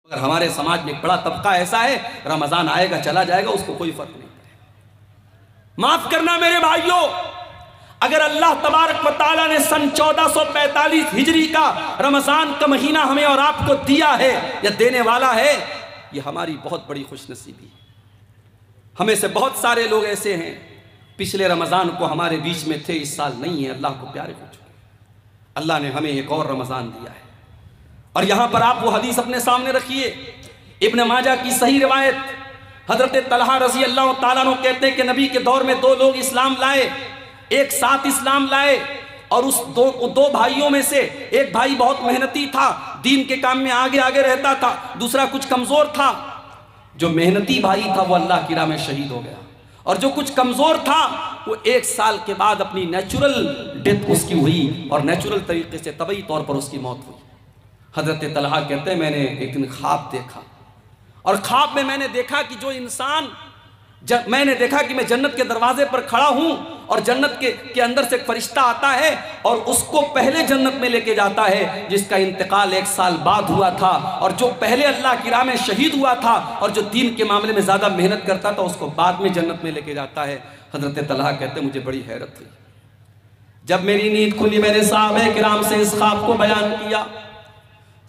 اگر ہمارے سماج میں ایک بڑا طبقہ ایسا ہے، رمضان آئے گا چلا جائے گا، اس کو کوئی فرق نہیں پڑے گا۔ معاف کرنا میرے بھائیوں، اگر اللہ تبارک و تعالیٰ نے سن 1445 ہجری کا رمضان کا مہینہ ہمیں اور آپ کو دیا ہے یا دینے والا ہے، یہ ہماری بہت بڑی خوش نصیبی ہے۔ ہمیں سے بہت سارے لوگ ایسے ہیں پچھلے رمضان کو ہمارے بیچ میں تھے، اس سال نہیں ہیں، اللہ کو پیارے ہو چکے۔ اللہ نے ہمیں ایک اور رمضان دیا ہے، اور یہاں پر آپ وہ حدیث اپنے سامنے رکھیے، ابن ماجہ کی صحیح روایت، حضرت طلحہ رضی اللہ تعالیٰ عنہ کہتے ہیں کہ نبی کے دور میں دو لوگ اسلام لائے، ایک ساتھ اسلام لائے، اور اس دو بھائیوں میں سے ایک بھائی بہت محنتی تھا، دین کے کام میں آگے آگے رہتا تھا، دوسرا کچھ کمزور تھا۔ جو محنتی بھائی تھا وہ اللہ کی راہ میں شہید ہو گیا، اور جو کچھ کمزور تھا وہ 1 سال کے بعد اپنی نیچرل ڈیتھ اس کی ہوئی، اور نیچرل طریقے سے طبعی طور پر اس کی موت ہوئی۔ حضرت طلحہ کہتے ہیں میں نے ایک دن خواب دیکھا، اور خواب میں میں نے دیکھا کہ جو انسان میں نے دیکھا کہ میں جنت کے دروازے پر کھڑا ہوں، اور جنت کے اندر سے ایک فرشتہ آتا ہے اور اس کو پہلے جنت میں لے کے جاتا ہے جس کا انتقال 1 سال بعد ہوا تھا، اور جو پہلے اللہ کی راہ میں شہید ہوا تھا اور جو دین کے معاملے میں زیادہ محنت کرتا تھا اس کو بعد میں جنت میں لے کے جاتا ہے۔ حضرت طلحہ کہتے ہیں مجھے بڑی حیرت ہوئی، جب میری نیند کھلی میں نے صحابہ کرام سے اس خواب کو بیان کیا،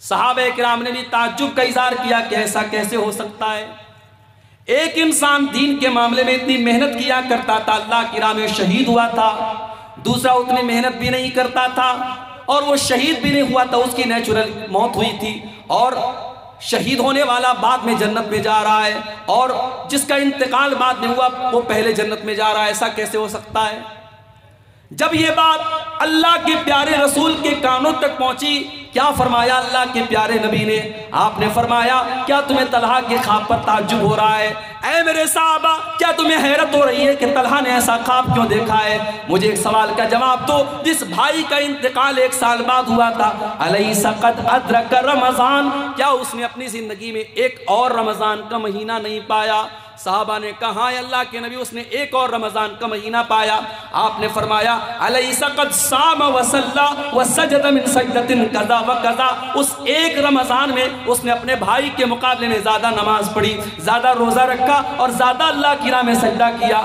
صحابہ کرام نے بھی تعجب کا اظہار کیا کہ ایسا کیسے ہو سکتا ہے؟ ایک انسان دین کے معاملے میں اتنی محنت کیا کرتا تھا، اللہ کی راہ میں شہید ہوا تھا، دوسرا اتنی محنت بھی نہیں کرتا تھا اور وہ شہید بھی نہیں ہوا تھا، اس کی نیچرل موت ہوئی تھی، اور شہید ہونے والا بعد میں جنت میں جا رہا ہے، اور جس کا انتقال بعد میں ہوا وہ پہلے جنت میں جا رہا ہے، ایسا کیسے ہو سکتا ہے؟ جب یہ بات اللہ کے پیارے رسول کے کانوں تک پہنچی، کیا فرمایا اللہ کے پیارے نبی نے؟ آپ نے فرمایا کیا تمہیں طلحہ کے خواب پر تعجب ہو رہا ہے؟ اے میرے صحابہ، کیا تمہیں حیرت ہو رہی ہے کہ طلحہ نے ایسا خواب کیوں دیکھا ہے؟ مجھے ایک سوال کا جواب دو، جس بھائی کا انتقال 1 سال بعد ہوا تھا، الیس قد ادرک رمضان، کیا اس نے اپنی زندگی میں ایک اور رمضان کا مہینہ نہیں پایا؟ صحابہ نے کہا ہاں اللہ کے نبی، اس نے ایک اور رمضان کا مہینہ پایا۔ آپ نے فرمایا الیس قد صام وصلی وسجد من سجدۃ کذا وکذا، اس ایک رمضان میں اس نے اپنے بھائی کے مقابلے میں زیادہ نماز پڑھی، زیادہ روزہ رکھا اور زیادہ اللہ کی راہ میں سجدہ کیا۔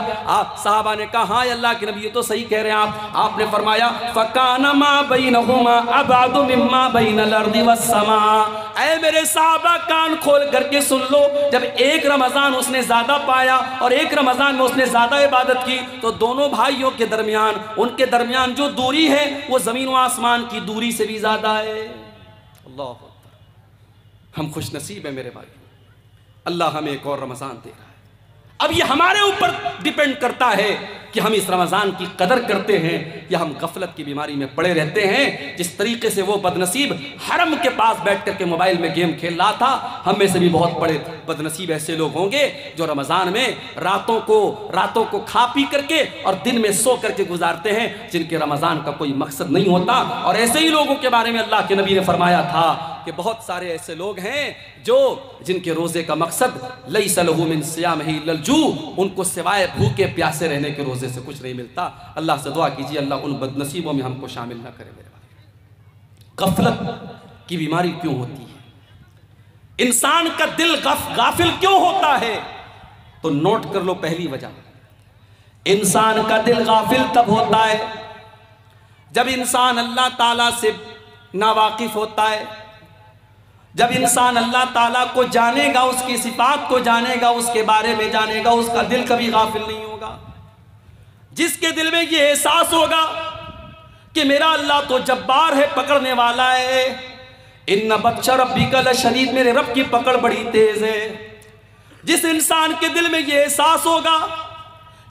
صحابہ نے کہا ہاں اللہ کے نبی یہ تو صحیح کہہ رہے ہیں آپ نے فرمایا فکان ما بینہما ابعد مما بین الارض والسماء، اے میرے صحابہ کان کھول کر کے سن لو، جب ایک رمضان اس نے زیادہ پایا اور ایک رمضان میں اس نے زیادہ عبادت کی، تو دونوں بھائیوں کے درمیان، ان کے درمیان جو دوری ہے وہ زمین و آسمان کی دوری سے بھی زیادہ ہے۔ اللہ اکبر، ہم خوش نصیب ہیں میرے بھائی، اللہ ہمیں ایک اور رمضان دے رہا ہے۔ اب یہ ہمارے اوپر ڈیپینڈ کرتا ہے کہ ہم اس رمضان کی قدر کرتے ہیں یا ہم غفلت کی بیماری میں پڑے رہتے ہیں۔ جس طریقے سے وہ بدنصیب حرم کے پاس بیٹھ کر کے موبائل میں گیم کھیل رہا تھا، ہم میں سے بھی بہت بڑے بدنصیب ایسے لوگ ہوں گے جو رمضان میں راتوں کو کھا پی کر کے اور دن میں سو کر کے گزارتے ہیں، جن کے رمضان کا کوئی مقصد نہیں ہوتا۔ اور ایسے ہی لوگوں کے بارے میں اللہ کے نبی نے فرمایا تھا کہ بہت سارے ایسے لوگ ہیں جن کے روزے کا مقصد لیس لہ من صیامہ الا الجوع، ان کو سوائے بھوکے پیاسے رہنے کے روزے سے کچھ نہیں ملتا۔ اللہ سے دعا کیجیے اللہ ان بد نصیبوں میں ہم کو شامل نہ کرے میرے بھائی۔ غفلت کی بیماری کیوں ہوتی ہے؟ انسان کا دل غافل کیوں ہوتا ہے؟ تو نوٹ کر لو پہلی وجہ، انسان کا دل غافل تب ہوتا ہے جب انسان اللہ تعالیٰ سے ناواقف ہوتا ہے، جب انسان اللہ تعالیٰ کو جانے گا، اس کی صفات کو جانے گا، اس کے بارے میں جانے گا، اس کا دل کبھی غافل نہیں ہوگا۔ جس کے دل میں یہ احساس ہوگا کہ میرا اللہ تو جبار ہے، پکڑنے والا ہے، ان بطش ربک لشدید، میرے رب کی پکڑ بڑی تیز ہے۔ جس انسان کے دل میں یہ احساس ہوگا،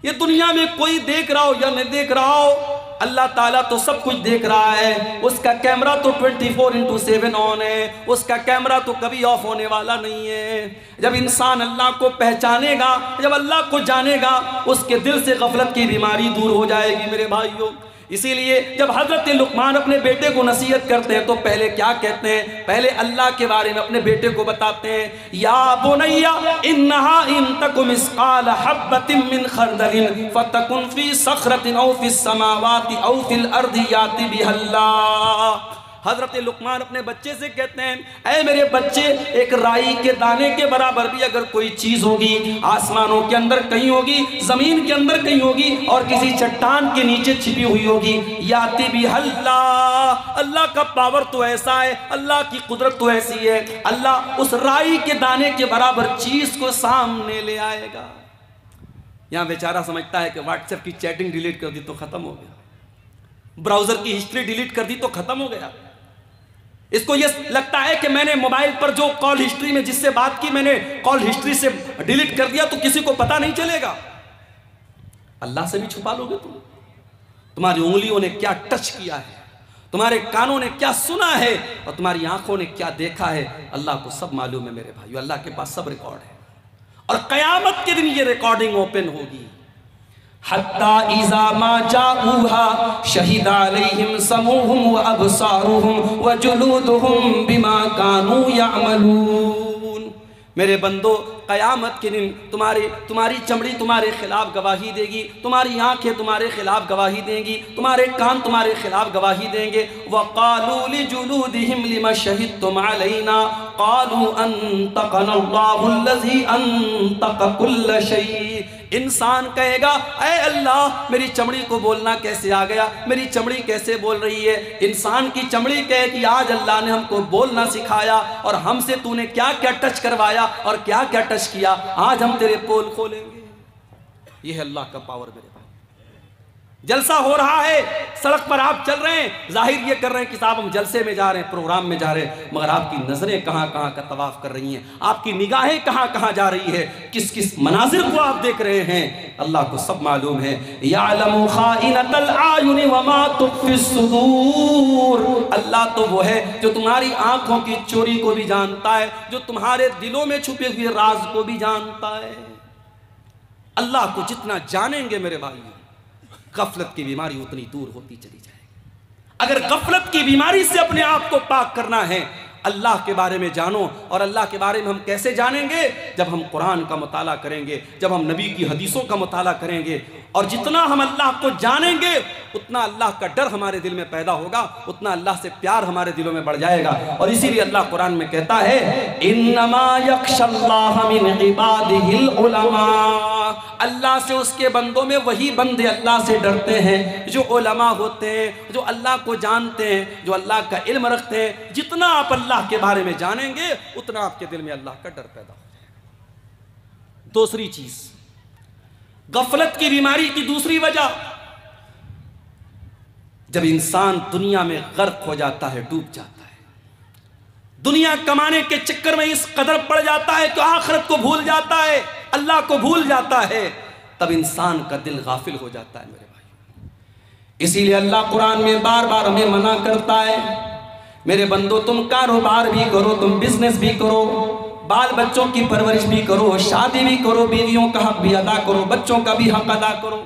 یہ دنیا میں کوئی دیکھ رہا ہو یا نہیں دیکھ رہا ہو، اللہ تعالیٰ تو سب کچھ دیکھ رہا ہے، اس کا کیمرہ تو 24/7 آن ہے، اس کا کیمرہ تو کبھی آف ہونے والا نہیں ہے۔ جب انسان اللہ کو پہچانے گا، جب اللہ کو جانے گا، اس کے دل سے غفلت کی بیماری دور ہو جائے گی میرے بھائیوں۔ اسی لیے جب حضرت لقمان اپنے بیٹے کو نصیحت کرتے ہیں تو پہلے کیا کہتے ہیں؟ پہلے اللہ کے بارے میں اپنے بیٹے کو بتاتے ہیں، یا بنی انہا ان تک مثقال حبۃ من خردل فتکن فی صخرۃ او فی السماوات او فی الارض یأتی بها اللہ۔ حضرت لقمان اپنے بچے سے کہتے ہیں اے میرے بچے، ایک رائی کے دانے کے برابر بھی اگر کوئی چیز ہوگی، آسمانوں کے اندر کہیں ہوگی، زمین کے اندر کہیں ہوگی، اور کسی چٹان کے نیچے چھپی ہوئی ہوگی، یاتی بھی اللہ کا پاور تو ایسا ہے، اللہ کی قدرت تو ایسی ہے، اللہ اس رائی کے دانے کے برابر چیز کو سامنے لے آئے گا۔ یہاں بیچارہ سمجھتا ہے کہ واٹس ایپ کی چیٹنگ ڈیلیٹ کر دی تو ختم ہو گیا، براؤزر کی ہسٹری ڈیلیٹ کر دی تو ختم ہو گیا۔ اس کو یہ لگتا ہے کہ میں نے موبائل پر جو کال ہسٹری میں جس سے بات کی، میں نے کال ہسٹری سے ڈیلیٹ کر دیا تو کسی کو پتہ نہیں چلے گا۔ اللہ سے بھی چھپا لو گے تم؟ تمہاری انگلیوں نے کیا ٹچ کیا ہے، تمہارے کانوں نے کیا سنا ہے، اور تمہاری آنکھوں نے کیا دیکھا ہے، اللہ کو سب معلوم ہے میرے بھائیو۔ اللہ کے پاس سب ریکارڈ ہے، اور قیامت کے دن یہ ریکارڈنگ اوپن ہوگی۔ حَتَّى إِذَا مَا جَاءُوهَا شَهِدَ عَلَيْهِمْ سَمْعُهُمْ وَأَبْصَارُهُمْ وَجُلُودُهُمْ بِمَا كَانُوا يَعْمَلُونَ۔ میرے بندو، قیامت کے دن تمہاری چمڑی تمہارے خلاف گواہی دے گی، تمہاری آنکھیں تمہارے خلاف گواہی دیں گی، تمہارے کان تمہارے خلاف گواہی دیں گے۔ وَقَالُوا لِجُلُودِهِمْ لِمَ شَهِدْتُمْ عَلَيْنَا قَالُوا أَنطَقَنَا اللَّهُ الَّذِي أَنطَقَ كُلَّ شَيْءٍ۔ انسان کہے گا اے اللہ، میری چمڑی کو بولنا کیسے آ گیا، میری چمڑی کیسے بول رہی ہے؟ انسان کی چمڑی کہے کہ آج اللہ نے ہم کو بولنا سکھایا، اور ہم سے تو نے کیا کیا ٹچ کروایا اور کیا کیا ٹچ کیا، آج ہم تیرے پول کھولیں گے۔ یہ ہے اللہ کا پاور میرے بھائی۔ جلسہ ہو رہا ہے، سڑک پر آپ چل رہے ہیں، ظاہر یہ کر رہے ہیں کہ صاحب ہم جلسے میں جا رہے ہیں، پروگرام میں جا رہے ہیں، مگر آپ کی نظریں کہاں کہاں کا طواف کر رہی ہیں، آپ کی نگاہیں کہاں کہاں جا رہی ہے، کس کس مناظر کو آپ دیکھ رہے ہیں، اللہ کو سب معلوم ہے۔ یعلم خائنۃ الاعین وما تخفی الصدور۔ اللہ تو وہ ہے جو تمہاری آنکھوں کی چوری کو بھی جانتا ہے، جو تمہارے دلوں میں چھپے ہوئے راز کو بھی جانتا ہے۔ اللہ کو جتنا جانیں گے میرے بھائی، غفلت کی بیماری اتنی دور ہوتی چلی جائے گی۔ اگر غفلت کی بیماری سے اپنے آپ کو پاک کرنا ہے، اللہ کے بارے میں جانو۔ اور اللہ کے بارے میں ہم کیسے جانیں گے؟ جب ہم قرآن کا مطالعہ کریں گے، جب ہم نبی کی حدیثوں کا مطالعہ کریں گے، اور جتنا ہم اللہ کو جانیں گے اتنا اللہ کا ڈر ہمارے دل میں پیدا ہوگا، اتنا اللہ سے پیار ہمارے دلوں میں بڑھ جائے گا۔ اور اسی لیے اللہ قرآن میں کہتا ہے انما یخشی اللہ من عبادہ العلماء۔ اللہ سے اس کے بندوں میں وہی بندے اللہ سے ڈرتے ہیں جو علماء ہوتے ہیں، جو اللہ کو جانتے ہیں، جو اللہ کا علم رکھتے ہیں۔ جتنا آپ اللہ کے بارے میں جانیں گے اتنا آپ کے دل میں اللہ کا ڈر پیدا ہو جائے گا۔ دوسری چیز، غفلت کی بیماری کی دوسری وجہ، جب انسان دنیا میں غرق ہو جاتا ہے، ڈوب جاتا ہے، دنیا کمانے کے چکر میں اس قدر پڑ جاتا ہے کہ آخرت کو بھول جاتا ہے، اللہ کو بھول جاتا ہے، تب انسان کا دل غافل ہو جاتا ہے میرے بھائی۔ اسی لیے اللہ قرآن میں بار بار ہمیں منع کرتا ہے، میرے بندو تم کاروبار بھی کرو، تم بزنس بھی کرو، بال بچوں کی پرورش بھی کرو، شادی بھی کرو، بیویوں کا حق بھی ادا کرو، بچوں کا بھی حق ادا کرو،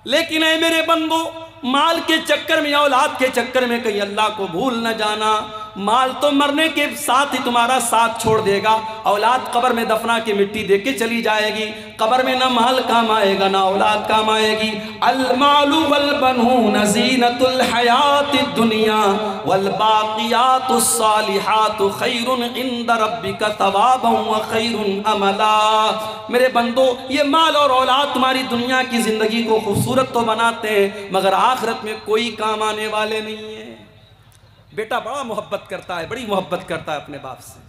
لیکن اے میرے بندو مال کے چکر میں، اولاد کے چکر میں کہیں اللہ کو بھول نہ جانا۔ مال تو مرنے کے ساتھ ہی تمہارا ساتھ چھوڑ دے گا، اولاد قبر میں دفنا کے مٹی دے کے چلی جائے گی، قبر میں نہ مال کام آئے گا نہ اولاد کام آئے گی۔ المال والبنون زینۃ الحیات الدنیا والباقیات الصالحات خیر عند ربک ثوابا وخیر املا۔ میرے بندو یہ مال اور اولاد تمہاری دنیا کی زندگی کو خوبصورت تو بناتے ہیں مگر آخرت میں کوئی کام آنے والے نہیں ہیں۔ بیٹا بڑا محبت کرتا ہے، بڑی محبت کرتا ہے اپنے باپ سے،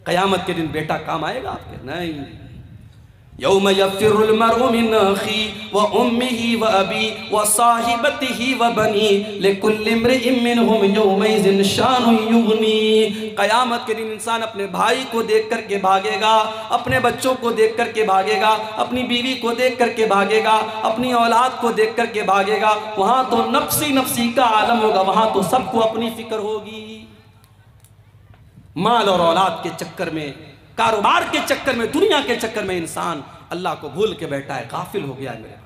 قیامت کے دن بیٹا کام آئے گا آپ کے؟ نہیں۔ یوم یفر المرء من اخیہ وامہ وابیہ وصاحبتہ وبنیہ لکل امرئ منہم یومئذ شان یغنیہ۔ قیامت کے دن انسان اپنے بھائی کو دیکھ کر کے بھاگے گا، اپنے بچوں کو دیکھ کر کے بھاگے گا، اپنی بیوی کو دیکھ کر کے بھاگے گا، اپنی اولاد کو دیکھ کر کے بھاگے گا۔ وہاں تو نفسی نفسی کا عالم ہوگا، وہاں تو سب کو اپنی فکر ہوگی۔ مال اور اولاد کے چکر میں، کاروبار کے چکر میں، دنیا کے چکر میں انسان اللہ کو بھول کے بیٹھا ہے، غافل ہو گیا ہے میرے بھائی۔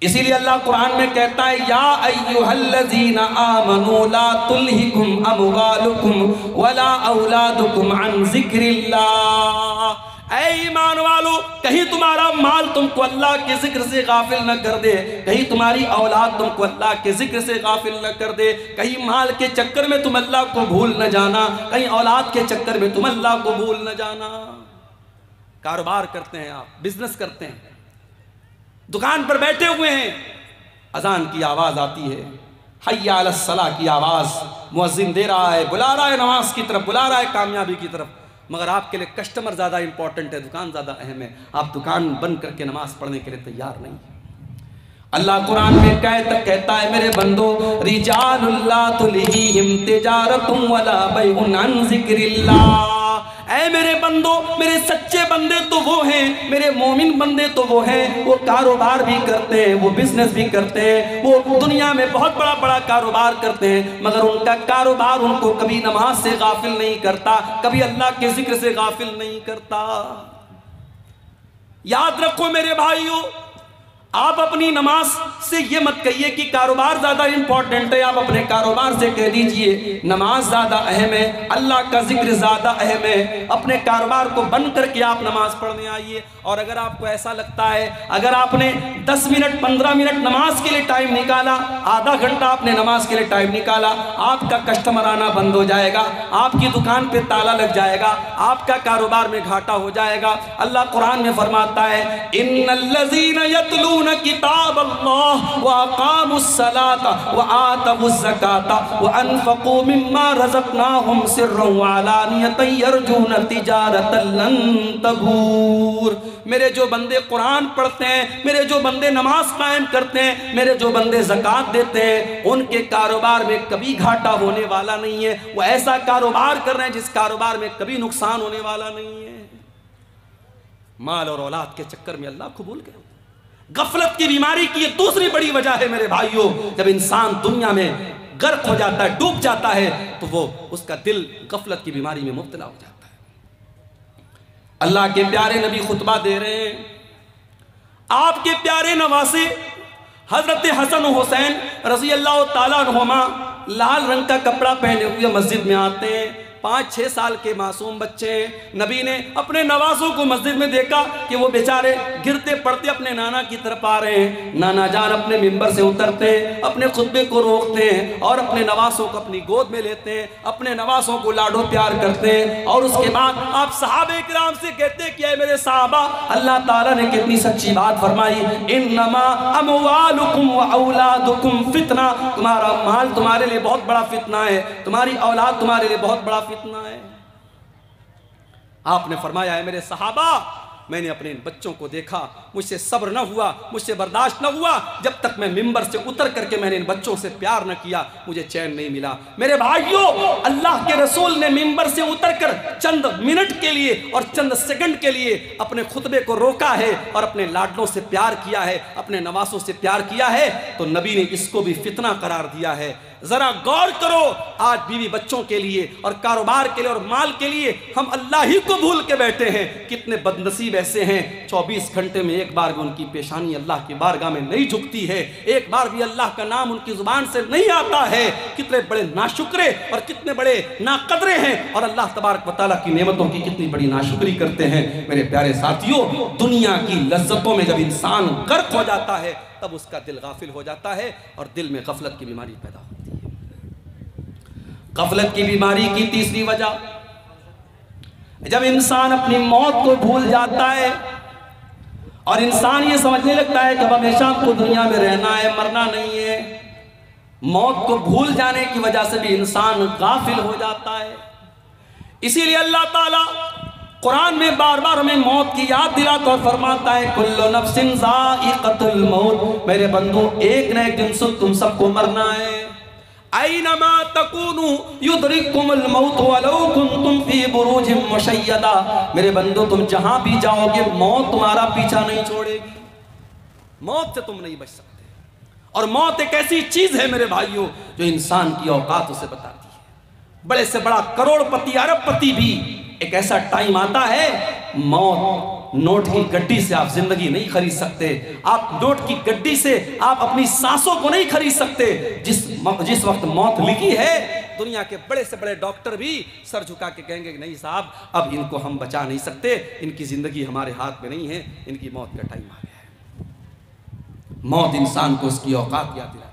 اسی لیے اللہ قرآن میں کہتا ہے یا ایھا الذین آمنوا لا تلہکم اموالکم ولا اولادکم عن ذکر اللہ۔ اے ایمان والو، کہیں تمہارا مال تم کو اللہ کے ذکر سے غافل نہ کر دے، کہیں تمہاری اولاد تم کو اللہ کے ذکر سے غافل نہ کر دے، کہیں مال کے چکر میں تم اللہ کو بھول نہ جانا، کہیں اولاد کے چکر میں تم اللہ کو بھول نہ جانا۔ کاروبار کرتے ہیں آپ، بزنس کرتے ہیں، دکان پر بیٹھے ہوئے ہیں، اذان کی آواز آتی ہے، حی علی الصلاۃ کی آواز، مؤذن دے رہا ہے، بلا رہا ہے نماز کی طرف، بلا رہا ہے کامیابی کی طرف، مگر آپ کے لیے کسٹمر زیادہ امپورٹنٹ ہے، دکان زیادہ اہم ہے، آپ دکان بند کر کے نماز پڑھنے کے لیے تیار نہیں ہیں۔ اللہ قرآن میں کہتا ہے میرے بندو، رجال لا تلہیہم تجارت ولا بیع عن ذکر اللہ، اے میرے بندو، میرے سچے بندے تو وہ ہیں، میرے مومن بندے تو وہ ہیں، وہ کاروبار بھی کرتے ہیں، وہ بزنس بھی کرتے ہیں، وہ دنیا میں بہت بڑا بڑا کاروبار کرتے ہیں، مگر ان کا کاروبار ان کو کبھی نماز سے غافل نہیں کرتا، کبھی اللہ کے ذکر سے غافل نہیں کرتا۔ یاد رکھو میرے بھائیو، آپ اپنی نماز سے یہ مت کہیے کہ کاروبار زیادہ امپورٹنٹ ہے، آپ اپنے کاروبار سے کہہ دیجئے نماز زیادہ اہم ہے، اللہ کا ذکر زیادہ اہم ہے، اپنے کاروبار کو بند کر کے آپ نماز پڑھنے آئیے۔ اور اگر آپ کو ایسا لگتا ہے، اگر آپ نے 10 منٹ 15 منٹ نماز کے لیے ٹائم نکالا، آدھا گھنٹہ آپ نے نماز کے لیے ٹائم نکالا، آپ کا کسٹمر آنا بند ہو جائے گا، آپ کی دکان پہ تالا لگ جائے گا، آپ کا کاروبار میں گھاٹا ہو جائے گا۔ اللہ قرآن میں فرماتا ہے ان الذین یتلون کتاب اللہ واقاموا الصلاۃ وآتوا الزکاۃ وانفقوا مما رزقناہم سرا وعلانیۃ یرجون تجارۃ لن تبور۔ میرے جو بندے قرآن پڑھتے ہیں، میرے جو بندے نماز قائم کرتے ہیں، میرے جو بندے زکوٰۃ دیتے ہیں، ان کے کاروبار میں کبھی گھاٹا ہونے والا نہیں ہے، وہ ایسا کاروبار کر رہے ہیں جس کاروبار میں کبھی نقصان ہونے والا نہیں ہے۔ مال اور اولاد کے چکر میں اللہ قبول کرے۔ غفلت کی بیماری کی یہ دوسری بڑی وجہ ہے میرے بھائیوں، جب انسان دنیا میں غرق ہو جاتا ہے، ڈوب جاتا ہے، تو وہ اس کا دل غفلت کی بیماری میں مبتلا ہو جاتا ہے۔ اللہ کے پیارے نبی خطبہ دے رہے ہیں، آپ کے پیارے نواسے حضرت حسن و حسین رضی اللہ تعالیٰ عنہما لال رنگ کا کپڑا پہنے ہوئے مسجد میں آتے ہیں، 5-6 سال کے معصوم بچے ہیں۔ نبی نے اپنے نواسوں کو مسجد میں دیکھا کہ وہ بیچارے گرتے پڑتے اپنے نانا کی طرف آ رہے ہیں، نانا جان اپنے ممبر سے اترتے ہیں، اپنے خطبے کو روکتے ہیں اور اپنے نواسوں کو اپنی گود میں لیتے ہیں، اپنے نواسوں کو لاڈو پیار کرتے ہیں، اور اس کے بعد آپ صحابہ کرام سے کہتے ہیں کہ اے میرے صحابہ، اللہ تعالیٰ نے کتنی سچی بات فرمائی، انما اموالکم و اولادکم فتنہ، تمہارا مال تمہارے لیے بہت بڑا فتنہ ہے، تمہاری اولاد تمہارے لیے بہت بڑا فتنہ ہے۔ آپ نے فرمایا ہے میرے صحابہ، میں نے اپنے بچوں کو دیکھا، مجھ سے صبر نہ ہوا، مجھ سے برداشت نہ ہوا، جب تک میں ممبر سے اتر کر کے میں نے ان بچوں سے پیار نہ کیا مجھے چین نہیں ملا۔ میرے بھائیوں، اللہ کے رسول نے ممبر سے اتر کر چند منٹ کے لیے اور چند سیکنڈ کے لیے اپنے خطبے کو روکا ہے اور اپنے لاڈلوں سے پیار کیا ہے، اپنے نواسوں سے پیار کیا ہے، تو نبی نے اس کو بھی فتنہ قرار دیا ہے۔ ذرا غور کرو، آج بیوی بچوں کے لیے اور کاروبار کے لیے اور مال کے لیے ہم اللہ ہی کو بھول کے بیٹھے ہیں۔ کتنے بدنصیب ایسے ہیں 24 گھنٹے میں ایک بار بھی ان کی پیشانی اللہ کی بارگاہ میں نہیں جھکتی ہے، ایک بار بھی اللہ کا نام ان کی زبان سے نہیں آتا ہے۔ کتنے بڑے ناشکرے اور کتنے بڑے ناقدرے ہیں، اور اللہ تبارک و تعالیٰ کی نعمتوں کی کتنی بڑی ناشکری کرتے ہیں۔ میرے پیارے ساتھیوں، دنیا کی لذتوں میں جب انسان غرق ہو جاتا ہے تب اس کا دل غافل ہو جاتا ہے اور دل میں غفلت کی بیماری پیدا ہوتی ہے۔ غفلت کی بیماری کی تیسری وجہ، جب انسان اپنی موت کو بھول جاتا ہے اور انسان یہ سمجھنے لگتا ہے کہ اب ہمیشہ کو دنیا میں رہنا ہے، مرنا نہیں ہے۔ موت کو بھول جانے کی وجہ سے بھی انسان غافل ہو جاتا ہے۔ اسی لیے اللہ تعالیٰ قرآن میں بار بار ہمیں موت کی یاد دلاتا اور فرماتا ہے کل نفس ذائقۃ الموت، میرے بندو ایک نہ ایک دن تم سب کو مرنا ہے۔ اینما تکونوا یدرککم الموت ولو کنتم فی بروج مشیدہ، میرے بندو تم جہاں بھی جاؤ گے موت تمہارا پیچھا نہیں چھوڑے گی، موت سے تم نہیں بچ سکتے۔ اور موت ایک ایسی چیز ہے میرے بھائیوں جو انسان کی اوقات اسے بتاتی ہے۔ بڑے سے بڑا کروڑ پتی ارب پتی بھی ایک ایسا ٹائم آتا ہے، موت نوٹ کی گڈی سے آپ زندگی نہیں خرید سکتے، آپ نوٹ کی گڈی سے آپ اپنی سانسوں کو نہیں خرید سکتے۔ جس وقت موت لکھی ہے دنیا کے بڑے سے بڑے ڈاکٹر بھی سر جھکا کے کہیں گے کہ نہیں صاحب اب ان کو ہم بچا نہیں سکتے، ان کی زندگی ہمارے ہاتھ میں نہیں ہے، ان کی موت کا ٹائم آ گیا ہے۔ موت انسان کو اس کی اوقات یاد دلاتی ہے۔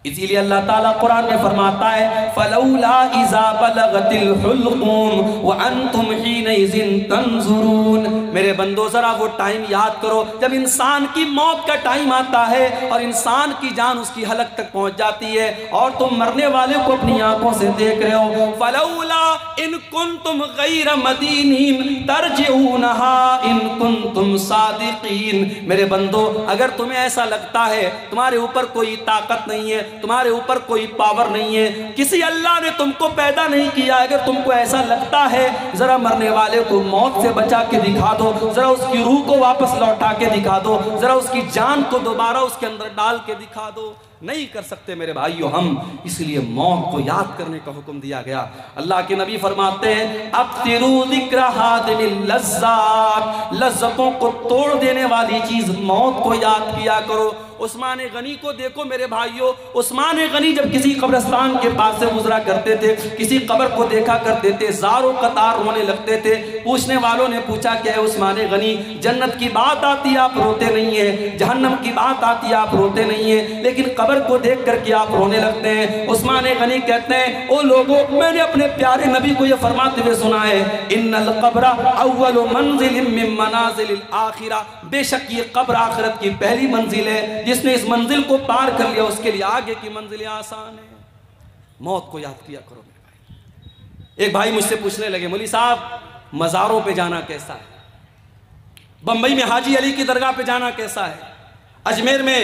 اسی لیے اللہ تعالیٰ قرآن میں فرماتا ہے فَلَوْلَا إِذَا بَلَغَتِ الْحُلْقُومَ وَأَنْتُمْ حِينَئِذٍ تَنْظُرُونَ، میرے بندو ذرا وہ ٹائم یاد کرو جب انسان کی موت کا ٹائم آتا ہے اور انسان کی جان اس کی حلق تک پہنچ جاتی ہے اور تم مرنے والے کو اپنی آنکھوں سے دیکھ رہے ہو۔ فَلَوْلَا إِن كُنْتُمْ غَيْرَ مَدِينِينَ تَرْجِعُونَهَا إِن كُنْتُمْ صَادِقِينَ، میرے بندو اگر تمہیں ایسا لگتا ہے تمہارے اوپر کوئی طاقت نہیں ہے، تمہارے اوپر کوئی پاور نہیں ہے، کسی اللہ نے تم کو پیدا نہیں کیا، اگر تم کو ایسا لگتا ہے ذرا مرنے والے کو موت سے بچا کے دکھا دو، ذرا اس کی روح کو واپس لوٹا کے دکھا دو، ذرا اس کی جان کو دوبارہ اس کے اندر ڈال کے دکھا دو۔ نہیں کر سکتے میرے بھائیو ہم، اس لیے موت کو یاد کرنے کا حکم دیا گیا۔ اللہ کے نبی فرماتے ہیں اکثروا ذکر ہادم اللذات، لذتوں کو توڑ دینے والی چیز موت کو یاد کیا کرو۔ عثمان غنی کو دیکھو میرے بھائیو، عثمان غنی جب کسی قبرستان کے پاس سے گزرا کرتے تھے، کسی قبر کو دیکھا کرتے تھے، زار و قطار رونے لگتے تھے۔ پوچھنے والوں نے پوچھا کہ اے عثمان غنی، جنت کی بات آتی آپ روتے نہیں ہیں، جہنم کی بات آتی آپ روتے نہیں ہیں، لیکن قبر کو دیکھ کر کے آپ رونے لگتے ہیں۔ عثمان غنی کہتے ہیں او لوگوں، میں نے اپنے پیارے نبی کو یہ فرماتے ہوئے سنا ہے ان القبر اول منزل من منازل الاخرہ، بے شک یہ قبر آخرت کی پہلی منزل ہے، جس نے اس منزل کو پار کر لیا اس کے لیے آگے کی منزلیں آسان ہیں۔ موت کو یاد کیا کرو میرے بھائی۔ ایک بھائی مجھ سے پوچھنے لگے مولوی صاحب مزاروں پہ جانا کیسا ہے، بمبئی میں حاجی علی کی درگاہ پہ جانا کیسا ہے، اجمیر میں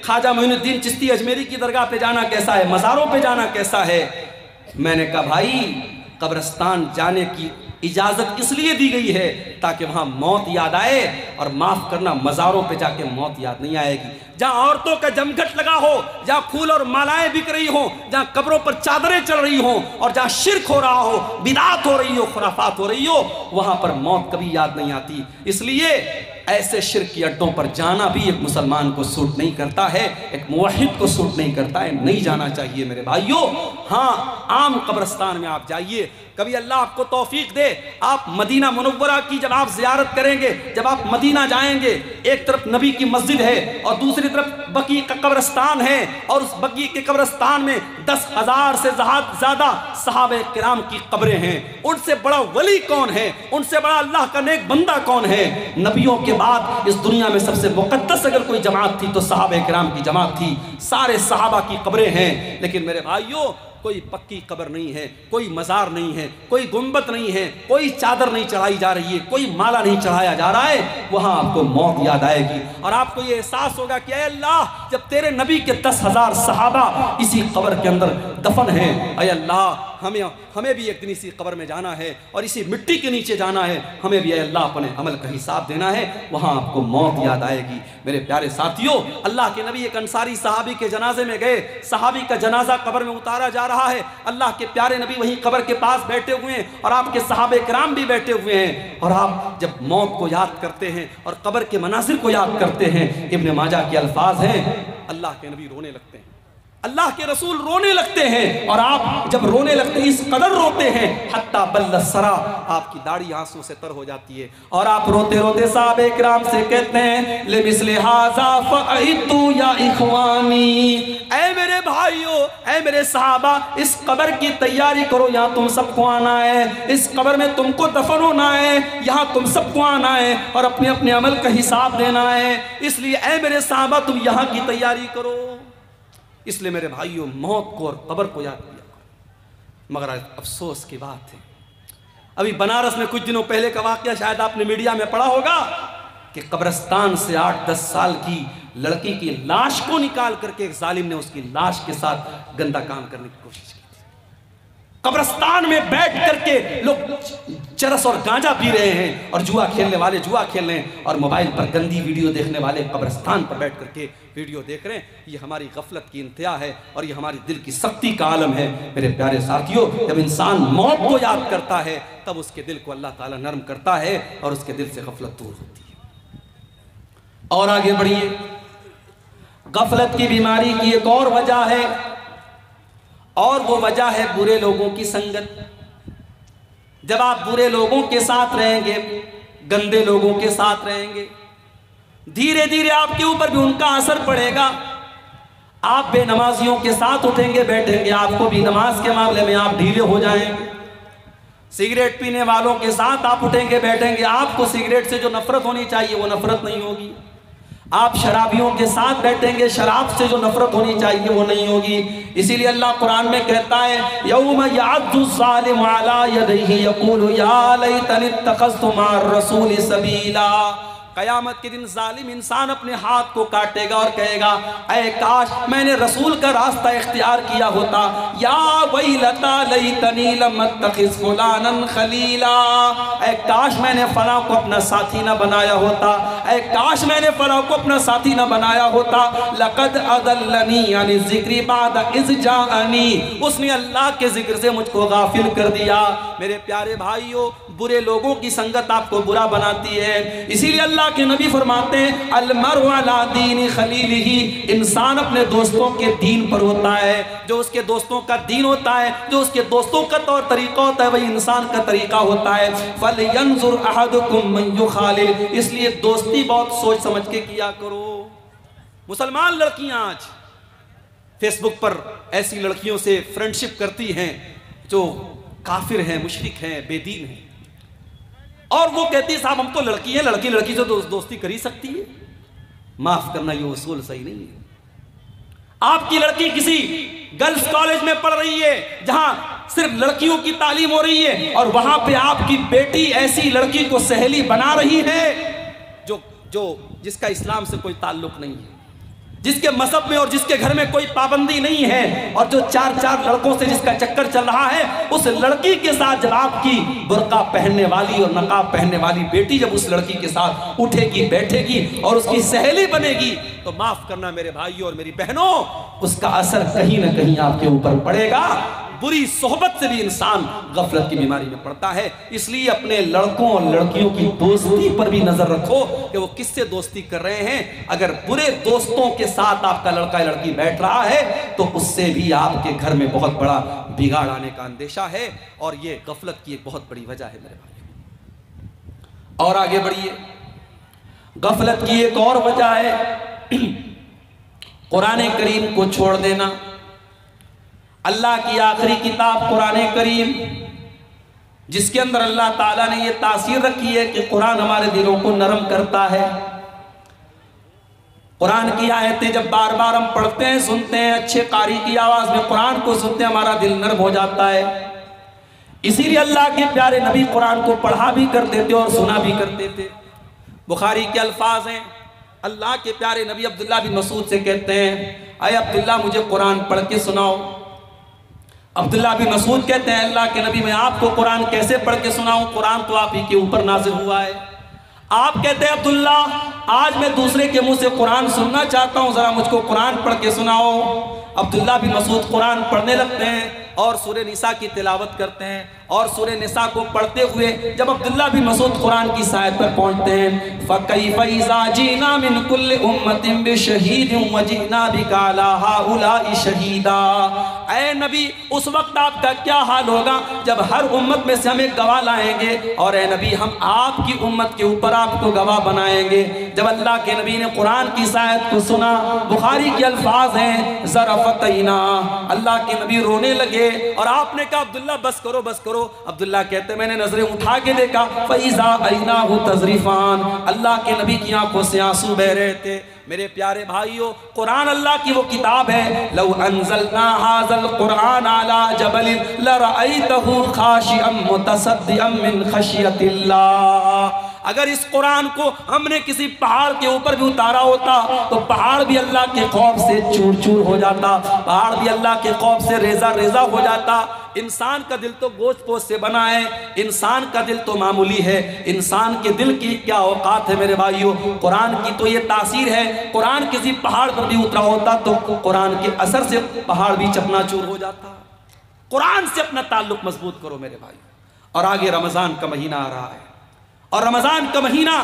خواجہ معین الدین چشتی اجمیری کی درگاہ پہ جانا کیسا ہے، مزاروں پہ جانا کیسا ہے؟ میں نے کہا بھائی قبرستان جانے کی اجازت اس لیے دی گئی ہے تاکہ وہاں موت یاد آئے، اور معاف کرنا مزاروں پہ جا کے موت یاد نہیں آئے گی۔ جہاں عورتوں کا جمگھٹ لگا ہو، جہاں پھول اور مالائیں بک رہی ہوں، جہاں قبروں پر چادریں چل رہی ہوں، اور جہاں شرک ہو رہا ہو، بدعات ہو رہی ہو، خرافات ہو رہی ہو، وہاں پر موت کبھی یاد نہیں آتی۔ اس لیے ایسے شرک کی اڈوں پر جانا بھی ایک مسلمان کو سوٹ نہیں کرتا ہے، ایک موحد کو سوٹ نہیں کرتا ہے، نہیں جانا چاہیے میرے بھائیو۔ ہاں عام قبرستان میں آپ جائیے، کبھی اللہ آپ کو توفیق دے آپ مدینہ منورہ کی جب آپ زیارت کریں گے، جب آپ مدینہ جائیں گے، ایک طرف نبی کی مسجد ہے اور دوسری طرف بقیع کا قبرستان ہے، اور اس بقیع کے قبرستان میں 10,000 سے زیادہ صحابہ کرام کی قبریں ہیں۔ ان سے بڑا ولی کون ہے، ان سے بڑا اللہ کا نیک بندہ کون ہے؟ نبیوں کے بعد اس دنیا میں سب سے مقدس اگر کوئی جماعت تھی تو صحابہ کرام کی جماعت تھی، سارے صحابہ کی قبریں ہیں۔ لیکن میرے بھائیوں کوئی پکی قبر نہیں ہے، کوئی مزار نہیں ہے، کوئی گنبد نہیں ہے، کوئی چادر نہیں چڑھائی جا رہی ہے، کوئی مالا نہیں چڑھایا جا رہا ہے، وہاں آپ کو موت یاد آئے گی، اور آپ کو یہ احساس ہوگا کہ اے اللہ جب تیرے نبی کے 10,000 صحابہ اسی قبر کے اندر دفن ہیں، اے اللہ ہمیں بھی ایک دن اسی قبر میں جانا ہے اور اسی مٹی کے نیچے جانا ہے، ہمیں بھی اے اللہ اپنے عمل کا حساب دینا ہے، وہاں آپ کو موت یاد آئے گی۔ میرے پیارے ساتھیوں، اللہ کے نبی ایک انصاری صحابی کے جنازے میں گئے، صحابی کا جنازہ قبر میں اتارا جا رہا ہے، اللہ کے پیارے نبی وہیں قبر کے پاس بیٹھے ہوئے ہیں اور آپ کے صحابہ کرام بھی بیٹھے ہوئے ہیں، اور آپ جب موت کو یاد کرتے ہیں اور قبر کے مناظر کو یاد کرتے ہیں، ابن ماجہ کے الفاظ ہیں اللہ کے نبی رونے لگتے ہیں، اللہ کے رسول رونے لگتے ہیں، اور آپ جب رونے لگتے ہیں اس قدر روتے ہیں حتی بل السرا، آپ کی داڑھی آنسوں سے تر ہو جاتی ہے، اور آپ روتے روتے صحابہ کرام سے کہتے ہیں لمثل ھذا فاعدوا یا اخوانی، اے میرے بھائیو، اے میرے صحابہ، اس قبر کی تیاری کرو، یہاں تم سب کو آنا ہے، اس قبر میں تم کو دفن ہونا ہے، یہاں تم سب کو آنا ہے اور اپنے اپنے عمل کا حساب دینا ہے، اس لیے اے میرے صحابہ تم یہاں کی تیاری کرو۔ اس لیے میرے بھائیوں موت کو اور قبر کو یاد کیا کرو، مگر افسوس کی بات ہے ابھی بنارس میں کچھ دنوں پہلے کا واقعہ شاید آپ نے میڈیا میں پڑھا ہوگا کہ قبرستان سے 8-10 سال کی لڑکی کی لاش کو نکال کر کے ایک ظالم نے اس کی لاش کے ساتھ گندا کام کرنے کی کوشش کی تھی۔ قبرستان میں بیٹھ کر کے لوگ چرس اور گانجا پی رہے ہیں، اور جوا کھیلنے والے جوا کھیل رہے ہیں، اور موبائل پر گندی ویڈیو دیکھنے والے قبرستان پر بیٹھ کر کے ویڈیو دیکھ رہے ہیں۔ یہ ہماری غفلت کی انتہا ہے اور یہ ہماری دل کی سختی کا عالم ہے۔ میرے پیارے ساتھیوں، جب انسان موت کو یاد کرتا ہے تب اس کے دل کو اللہ تعالیٰ نرم کرتا ہے اور اس کے دل سے غفلت دور ہوتی ہے۔ اور آگے بڑھیے، غفلت کی بیماری کی ایک اور وجہ ہے اور وہ وجہ ہے برے لوگوں کی سنگت۔ جب آپ برے لوگوں کے ساتھ رہیں گے، گندے لوگوں کے ساتھ رہیں گے، دھیرے دھیرے آپ کے اوپر بھی ان کا اثر پڑے گا۔ آپ بے نمازیوں کے ساتھ اٹھیں گے بیٹھیں گے، آپ کو بھی نماز کے معاملے میں آپ ڈھیلے ہو جائیں گے۔ سگریٹ پینے والوں کے ساتھ آپ اٹھیں گے بیٹھیں گے، آپ کو سگریٹ سے جو نفرت ہونی چاہیے وہ نفرت نہیں ہوگی۔ آپ شرابیوں کے ساتھ بیٹھیں گے، شراب سے جو نفرت ہونی چاہیے وہ نہیں ہوگی۔ اسی لیے اللہ قرآن میں کہتا ہے یوم یعض الظالم علی یدیہ یقول یا لیتنی اتخذت مع الرسول سبیلا۔ قیامت کے دن ظالم انسان اپنے ہاتھ کو کاٹے گا اور کہے گا اے کاش میں نے رسول کا راستہ اختیار کیا ہوتا، یا ویلتا لیتنی لم اتخذ فلانا خلیلا، اے کاش میں نے فلاں کو اپنا ساتھی نہ بنایا ہوتا، اے کاش میں نے فلاں کو اپنا ساتھی نہ بنایا ہوتا۔ لقد اضلنی عن الذکر بعد اذ جاءنی، اس نے اللہ کے ذکر سے مجھ کو غافل کر دیا۔ میرے پیارے بھائیوں، برے لوگوں کی سنگت آپ کو برا بناتی ہے۔ اسی لیے اللہ کے نبی فرماتے ہیں المرء علی دین خلیلہ، انسان اپنے دوستوں کے دین پر ہوتا ہے، جو اس کے دوستوں کا دین ہوتا ہے، جو اس کے دوستوں کا طور طریقہ ہوتا ہے وہی انسان کا طریقہ ہوتا ہے۔ فَلْيَنْظُرْ أَحَدُكُمْ مَنْ يُخَالِلْ، اس لیے دوستی بہت سوچ سمجھ کے کیا کرو۔ مسلمان لڑکیاں آج فیس بک پر ایسی لڑکیوں سے فرینڈشپ کرتی ہیں جو کافر ہیں، مشرک ہیں، بے دین ہیں، اور وہ کہتی ہے صاحب ہم تو لڑکی ہیں، لڑکی لڑکی سے دوستی کر ہی سکتی ہے۔ معاف کرنا، یہ اصول صحیح نہیں ہے۔ آپ کی لڑکی کسی گرلز کالج میں پڑھ رہی ہے جہاں صرف لڑکیوں کی تعلیم ہو رہی ہے، اور وہاں پہ آپ کی بیٹی ایسی لڑکی کو سہیلی بنا رہی ہے جس کا اسلام سے کوئی تعلق نہیں ہے، جس کے مذہب میں اور جس کے گھر میں کوئی پابندی نہیں ہے، اور جو چار لڑکوں سے جس کا چکر چل رہا ہے، اس لڑکی کے ساتھ جب آپ کی برقع پہننے والی اور نقاب پہننے والی بیٹی جب اس لڑکی کے ساتھ اٹھے گی بیٹھے گی اور اس کی سہیلی بنے گی، تو معاف کرنا میرے بھائیوں اور میری بہنوں، اس کا اثر کہیں نہ کہیں آپ کے اوپر پڑے گا۔ بری صحبت سے بھی انسان غفلت کی بیماری میں پڑتا ہے۔ اس لیے اپنے لڑکوں اور لڑکیوں کی دوستی پر بھی نظر رکھو کہ وہ کس سے دوستی کر رہے ہیں۔ اگر برے دوستوں کے ساتھ آپ کا لڑکا یا لڑکی بیٹھ رہا ہے تو اس سے بھی آپ کے گھر میں بہت بڑا بگاڑ آنے کا اندیشہ ہے، اور یہ غفلت کی ایک بہت بڑی وجہ ہے میرے بھائی۔ اور آگے بڑھیے، غفلت کی ایک اور وجہ ہے قرآن کریم کو چھوڑ دینا۔ اللہ کی آخری کتاب قرآن کریم، جس کے اندر اللہ تعالیٰ نے یہ تاثیر رکھی ہے کہ قرآن ہمارے دلوں کو نرم کرتا ہے۔ قرآن کی آیتیں جب بار بار ہم پڑھتے ہیں، سنتے ہیں، اچھے قاری کی آواز میں قرآن کو سنتے ہیں، ہمارا دل نرم ہو جاتا ہے۔ اسی لیے اللہ کے پیارے نبی قرآن کو پڑھا بھی کرتے تھے اور سنا بھی کرتے تھے۔ بخاری کے الفاظ ہیں، اللہ کے پیارے نبی عبداللہ بن مسعود سے کہتے ہیں اے عبداللہ مجھے قرآن پڑھ کے سناؤ۔ عبداللہ بن مسعود کہتے ہیں اللہ کے نبی میں آپ کو قرآن کیسے پڑھ کے سناؤں، قرآن تو آپ ہی کے اوپر نازل ہوا ہے۔ آپ کہتے ہیں عبداللہ آج میں دوسرے کے منہ سے قرآن سننا چاہتا ہوں، ذرا مجھ کو قرآن پڑھ کے سناؤ۔ عبداللہ بن مسعود قرآن پڑھنے لگتے ہیں اور سورہ نساء کی تلاوت کرتے ہیں، اور سورہ نساء کو پڑھتے ہوئے جب عبداللہ بن مسعود قرآن کی آیت پر پہنچتے ہیں فَكَيْفَ إِذَا جِئْنَا مِن كُلِّ أُمَّةٍ بِشَهِيدٍ وَجِئْنَا بِكَ عَلَىٰ هَٰؤُلَاءِ شَهِيدًا، اے نبی اس وقت آپ کا کیا حال ہوگا جب ہر امت میں سے ہم ایک گواہ لائیں گے، اور اے نبی ہم آپ کی امت کے اوپر آپ کو گواہ بنائیں گے۔ جب اللہ کے نبی نے قرآن کی آیت کو سنا، بخاری کے الفاظ ہیں ذَرَفَتَيْنَا، اللہ کے نبی رونے لگے، اور آپ نے کہا عبداللہ بس کرو بس کرو۔ عبداللہ کہتے ہیں میں نے نظریں اٹھا کے دیکھا فَإِذَا عَيْنَاهُ تَذْرِفَانِ، اللہ کے نبی کی آنکھوں سے آنسو بہ رہے تھے۔ میرے پیارے بھائیوں، قرآن اللہ کی وہ کتاب ہے لو انزلنا هذا القرآن على جبل لرأيته خاشعا متصدعا من خشية اللہ، اگر اس قرآن کو ہم نے کسی پہاڑ کے اوپر بھی اتارا ہوتا تو پہاڑ بھی اللہ کے خوف سے چور چور ہو جاتا، پہاڑ بھی اللہ کے خوف سے ریزہ ریزہ ہو جاتا۔ انسان کا دل تو گوشت پوست سے بنا ہے، انسان کا دل تو معمولی ہے، انسان کے دل کی کیا اوقات ہے میرے بھائیوں۔ قرآن کی تو یہ تاثیر ہے، قرآن کسی پہاڑ پر بھی اترا ہوتا تو قرآن کے اثر سے پہاڑ بھی چکنا چور ہو جاتا۔ قرآن سے اپنا تعلق مضبوط کرو میرے بھائی۔ اور آگے رمضان کا مہینہ آ رہا ہے، اور رمضان کا مہینہ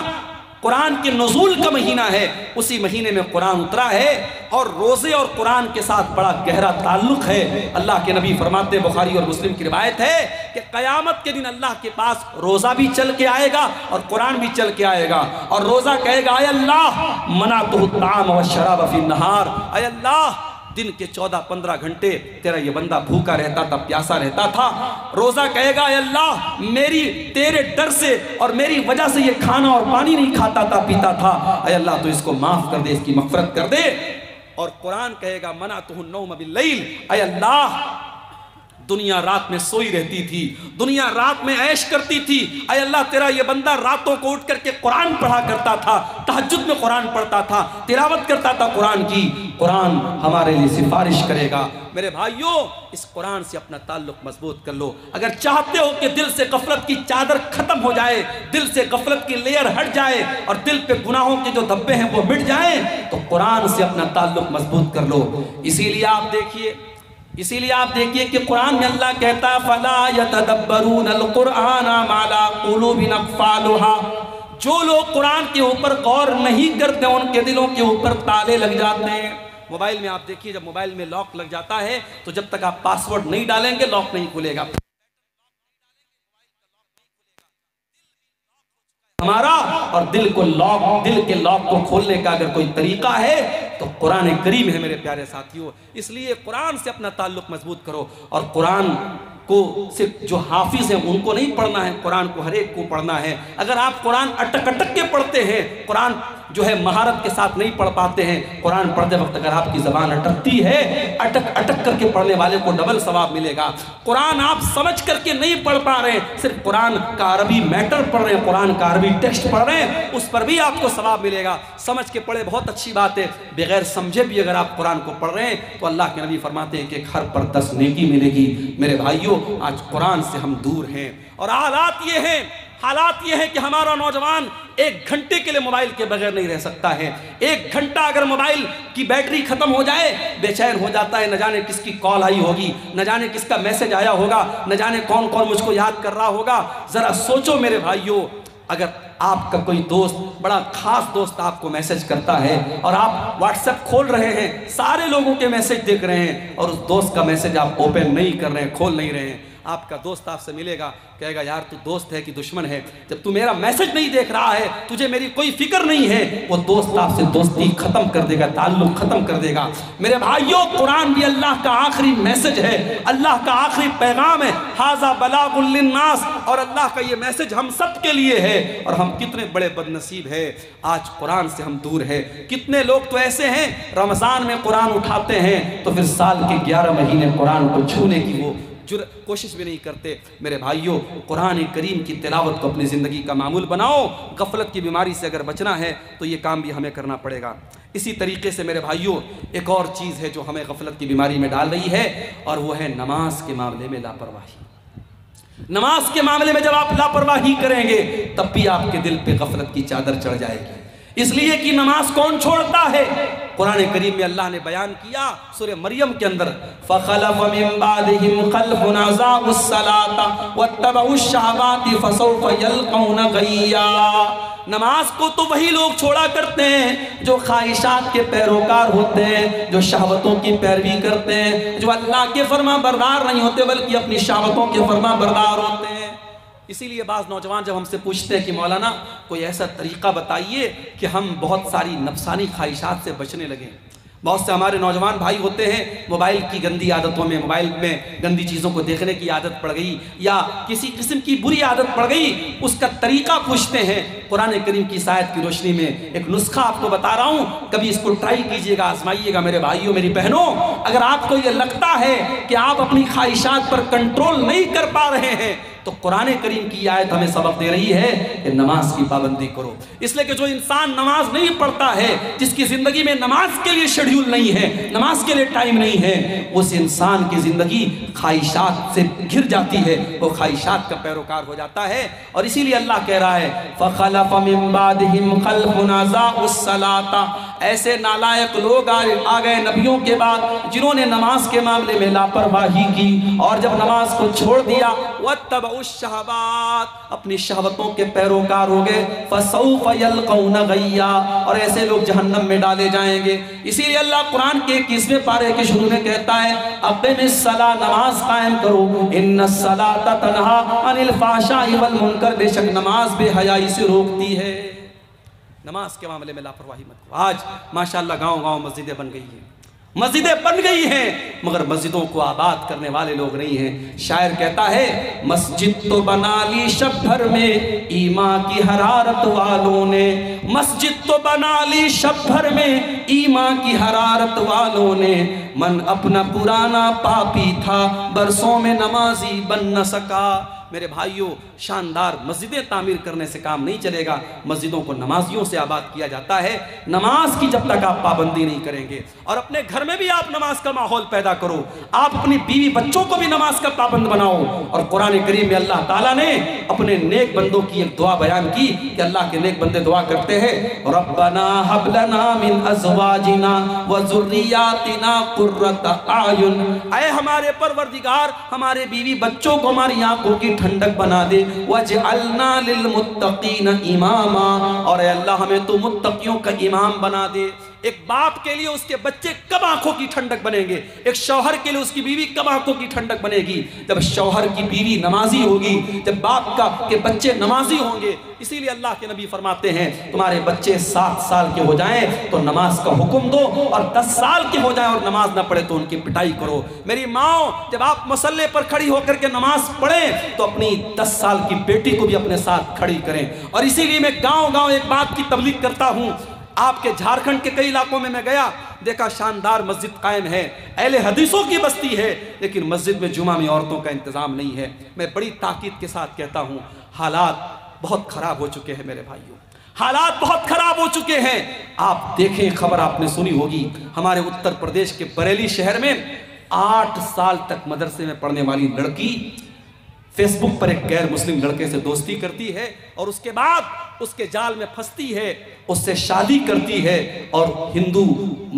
قرآن کے نزول کا مہینہ ہے، اسی مہینے میں قرآن اترا ہے، اور روزے اور قرآن کے ساتھ بڑا گہرا تعلق ہے۔ اللہ کے نبی فرماتے ہیں، بخاری اور مسلم کی روایت ہے کہ قیامت کے دن اللہ کے پاس روزہ بھی چل کے آئے گا اور قرآن بھی چل کے آئے گا، اور روزہ کہے گا اے اللہ منعتہ الطعام والشراب فی النہار، اے اللہ دن کے 14-15 گھنٹے تیرا یہ بندہ بھوکا رہتا تھا، پیاسا رہتا تھا۔ روزہ کہے گا اے اللہ میری تیرے ڈر سے اور میری وجہ سے یہ کھانا اور پانی نہیں کھاتا تھا، پیتا تھا، اے اللہ تو اس کو معاف کر دے، اس کی مغفرت کر دے۔ اور قرآن کہے گا منعتہ النوم باللیل، اے اللہ دنیا رات میں سوئی رہتی تھی، دنیا رات میں عیش کرتی تھی، اے اللہ تیرا یہ بندہ راتوں کو اٹھ کر کے قرآن پڑھا کرتا تھا، تہجد میں قرآن پڑھتا تھا، تلاوت کرتا تھا قرآن کی۔ قرآن ہمارے لیے سفارش کرے گا۔ میرے بھائیوں اس قرآن سے اپنا تعلق مضبوط کر لو۔ اگر چاہتے ہو کہ دل سے غفلت کی چادر ختم ہو جائے، دل سے غفلت کی لیئر ہٹ جائے اور دل پہ گناہوں کے جو دھبے ہیں وہ مٹ جائیں، تو قرآن سے اپنا تعلق مضبوط کر لو۔ اسی لیے آپ دیکھیے کہ قرآن میں اللہ کہتا ہے فَلَا يَتَدَبَّرُونَ الْقُرْآنَ مَا لَا قُلُوبٍ أَقْفَالُهَا، جو لوگ قرآن کے اوپر غور نہیں کرتے ان کے دلوں کے اوپر تالے لگ جاتے ہیں۔ موبائل میں آپ دیکھیے جب موبائل میں لاک لگ جاتا ہے تو جب تک آپ پاسورڈ نہیں ڈالیں گے لاک نہیں کھلے گا ہمارا۔ اور دل کے لاک کو کھولنے کا اگر کوئی طریقہ ہے تو قرآن کریم ہے میرے پیارے ساتھیوں۔ اس لیے قرآن سے اپنا تعلق مضبوط کرو، اور قرآن کو صرف جو حافظ ہیں ان کو نہیں پڑھنا ہے، قرآن کو ہر ایک کو پڑھنا ہے۔ اگر آپ قرآن اٹک کے پڑھتے ہیں، قرآن جو ہے مہارت کے ساتھ نہیں پڑھ پاتے ہیں، قرآن پڑھتے وقت اگر آپ کی زبان اٹکتی ہے، اٹک کر کے پڑھنے والے کو ڈبل ثواب ملے گا۔ قرآن آپ سمجھ کر کے نہیں پڑھ پا رہے ہیں، صرف قرآن کا عربی میٹر پڑھ رہے ہیں، قرآن کا عربی ٹیکسٹ پڑھ رہے ہیں، اس پر بھی آپ کو ثواب ملے گا۔ سمجھ کے پڑھے بہت اچھی بات ہے، بغیر سمجھے بھی اگر آپ قرآن کو پڑھ رہے ہیں تو اللہ کے نبی فرماتے ہیں کہ ایک ہر پر 10 نیکی ملے گی۔ میرے بھائیوں آج قرآن سے ہم دور ہیں، اور حالات یہ ہیں کہ ہمارا نوجوان 1 گھنٹے کے لیے موبائل کے بغیر نہیں رہ سکتا ہے۔ 1 گھنٹہ اگر موبائل کی بیٹری ختم ہو جائے بے چین ہو جاتا ہے، نہ جانے کس کی کال آئی ہوگی، نہ جانے کس کا میسج آیا ہوگا، نہ جانے کون مجھ کو یاد کر رہا ہوگا۔ ذرا سوچو میرے بھائیوں، اگر آپ کا کوئی دوست، بڑا خاص دوست آپ کو میسج کرتا ہے اور آپ واٹس ایپ کھول رہے ہیں، سارے لوگوں کے میسج دیکھ رہے ہیں، اور اس دوست کا میسج آپ اوپن نہیں کر رہے ہیں، کھول نہیں رہے ہیں، آپ کا دوست آپ سے ملے گا، کہے گا یار تو دوست ہے کہ دشمن ہے؟ جب تو میرا میسج نہیں دیکھ رہا ہے، تجھے میری کوئی فکر نہیں ہے، وہ دوست آپ سے دوستی ختم کر دے گا، تعلق ختم کر دے گا۔ میرے بھائیوں قرآن بھی اللہ کا آخری میسج ہے، اللہ کا آخری پیغام ہے، ھذا بلاغ للناس، اور اللہ کا یہ میسج ہم سب کے لیے ہے۔ اور ہم کتنے بڑے بد نصیب ہیں، آج قرآن سے ہم دور ہیں۔ کتنے لوگ تو ایسے ہیں رمضان میں قرآن اٹھاتے ہیں تو پھر سال کے 11 مہینے قرآن کو چھونے کی وہ کوشش بھی نہیں کرتے۔ میرے بھائیوں قرآن کریم کی تلاوت کو اپنی زندگی کا معمول بناؤ۔ غفلت کی بیماری سے اگر بچنا ہے تو یہ کام بھی ہمیں کرنا پڑے گا۔ اسی طریقے سے میرے بھائیوں ایک اور چیز ہے جو ہمیں غفلت کی بیماری میں ڈال رہی ہے، اور وہ ہے نماز کے معاملے میں لاپرواہی۔ نماز کے معاملے میں جب آپ لاپرواہی کریں گے تب بھی آپ کے دل پہ غفلت کی چادر چڑھ جائے گی، اس لیے کہ نماز کون چھوڑتا ہے؟ قرآن کریم میں اللہ نے بیان کیا سورہ مریم کے اندر فَخَلَفَ مِن بَعْدِهِمْ خَلْفٌ أَضَاعُوا الصَّلَاةَ وَاتَّبَعُوا الشَّهَوَاتِ فَسَوْفَ يَلْقَوْنَ غَيًّا۔ نماز کو تو وہی لوگ چھوڑا کرتے ہیں جو خواہشات کے پیروکار ہوتے ہیں، جو شہوتوں کی پیروی کرتے ہیں، جو اللہ کے فرما بردار نہیں ہوتے بلکہ اپنی شہوتوں کے فرما بردار ہوتے ہیں۔ اسی لیے بعض نوجوان جب ہم سے پوچھتے ہیں کہ مولانا کوئی ایسا طریقہ بتائیے کہ ہم بہت ساری نفسانی خواہشات سے بچنے لگیں۔ بہت سے ہمارے نوجوان بھائی ہوتے ہیں موبائل کی گندی عادتوں میں، موبائل میں گندی چیزوں کو دیکھنے کی عادت پڑ گئی یا کسی قسم کی بری عادت پڑ گئی، اس کا طریقہ پوچھتے ہیں۔ قرآن کریم کی آیت کی روشنی میں ایک نسخہ آپ کو بتا رہا ہوں، کبھی اس کو ٹرائی کیجئے گا، آزمائیے گا میرے بھائیوں میری بہنوں۔ اگر آپ کو یہ لگتا ہے کہ آپ اپنی خواہشات پر کنٹرول نہیں کر پا رہے ہیں تو قرآن کریم کی آیت ہمیں سبق دے رہی ہے کہ نماز کی پابندی کرو، اس لیے کہ جو انسان نماز نہیں پڑھتا ہے، جس کی زندگی میں نماز کے لیے شیڈیول نہیں ہے، نماز کے لیے ٹائم نہیں ہے، اس انسان کی زندگی خواہشات سے گھر جاتی ہے، وہ خواہشات کا پیروکار ہو جاتا ہے۔ اور اسی لیے اللہ کہہ رہا ہے فَخَلَفَ مِن بَعْدِهِمْ خَلْفٌ أَضَاعُوا الصَّلَاةَ، ایسے نالائق لوگ آ گئے نبیوں کے بعد جنہوں نے نماز کے معاملے میں لاپرواہی کی اور جب نماز کو چھوڑ دیا وَاتَّبَعُوا الشَّهَوَاتِ اپنی شہوتوں کے پیروکار ہو گئے فَسَوْفَ يَلْقَوْنَ غَيًّا اور ایسے لوگ جہنم میں ڈالے جائیں گے۔ اسی لیے اللہ قرآن کے 21ویں پارے کے شروع میں کہتا ہے اقم الصلاۃ نماز قائم کرو ان الصلاۃ تنہی عن الفحشاء والمنکر بے شک نماز بے حیائی سے روکتی ہے۔ نماز کے معاملے میں لاپرواہی مت کرو۔ آج ماشاءاللہ گاؤں گاؤں مسجدیں بن گئی ہیں، مسجدیں بن گئی ہیں مگر مسجدوں کو آباد کرنے والے لوگ نہیں ہیں۔ شاعر کہتا ہے مسجد تو بنا لی شب بھر میں ایمان کی حرارت والوں نے، مسجد تو بنا لی شب بھر میں ایمان کی حرارت والوں نے، من اپنا پرانا پاپی تھا برسوں میں نمازی بن نہ سکا۔ میرے بھائیوں شاندار مسجدیں تعمیر کرنے سے کام نہیں چلے گا، مسجدوں کو نمازیوں سے آباد کیا جاتا ہے۔ نماز کی جب تک آپ پابندی نہیں کریں گے اور اپنے گھر میں بھی آپ نماز کا ماحول پیدا کرو، آپ اپنی بیوی بچوں کو بھی نماز کا پابند بناؤ۔ اور قرآن کریم میں اللہ تعالیٰ نے اپنے نیک بندوں کی ایک دعا بیان کی کہ اللہ کے نیک بندے دعا کرتے ہیں ربنا ہب لنا من ازواجنا وذریاتنا قرۃ اعین، اے ہمارے پروردگار ہمارے بیوی بچوں کو ہماری آنکھوں کی ٹھنڈک بنا دے، وَجْعَلْنَا لِلْمُتَّقِينَ إِمَامًا اور اے اللہ ہمیں تو متقیوں کا امام بنا دے۔ ایک باپ کے لیے اس کے بچے کب آنکھوں کی ٹھنڈک بنیں گے، ایک شوہر کے لیے اس کی بیوی کب آنکھوں کی ٹھنڈک بنے گی؟ جب شوہر کی بیوی نمازی ہوگی، جب باپ کے بچے نمازی ہوں گے۔ اسی لیے اللہ کے نبی فرماتے ہیں تمہارے بچے 7 سال کے ہو جائیں تو نماز کا حکم دو، اور 10 سال کے ہو جائیں اور نماز نہ پڑھے تو ان کی پٹائی کرو۔ میری ماں جب آپ مصلے پر کھڑی ہو کر کے نماز پڑھیں تو اپنی 10 سال کی بیٹی کو بھی اپنے ساتھ کھڑی کریں۔ اور اسی لیے میں گاؤں گاؤں ایک بات کی تبلیغ کرتا ہوں۔ آپ کے جھارکھنڈ کے کئی علاقوں میں گیا، دیکھا شاندار مسجد قائم ہے، اہل حدیثوں کی بستی ہے، لیکن مسجد میں جمعہ میں عورتوں کا انتظام نہیں ہے۔ میں بڑی تاکید کے ساتھ کہتا ہوں حالات بہت خراب ہو چکے ہیں میرے بھائیوں، حالات بہت خراب ہو چکے ہیں۔ آپ دیکھیں خبر آپ نے سنی ہوگی ہمارے اتر پردیش کے بریلی شہر میں 8 سال تک مدرسے میں پڑھنے والی لڑکی فیس بک پر ایک غیر مسلم لڑکے سے دوستی کرتی ہے اور اس کے بعد اس کے جال میں پھنستی ہے، اس سے شادی کرتی ہے اور ہندو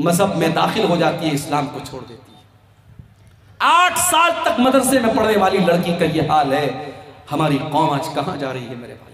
مذہب میں داخل ہو جاتی ہے، اسلام کو چھوڑ دیتی ہے۔ 8 سال تک مدرسے میں پڑھنے والی لڑکی کا یہ حال ہے۔ ہماری قوم آج کہاں جا رہی ہے میرے بھائی؟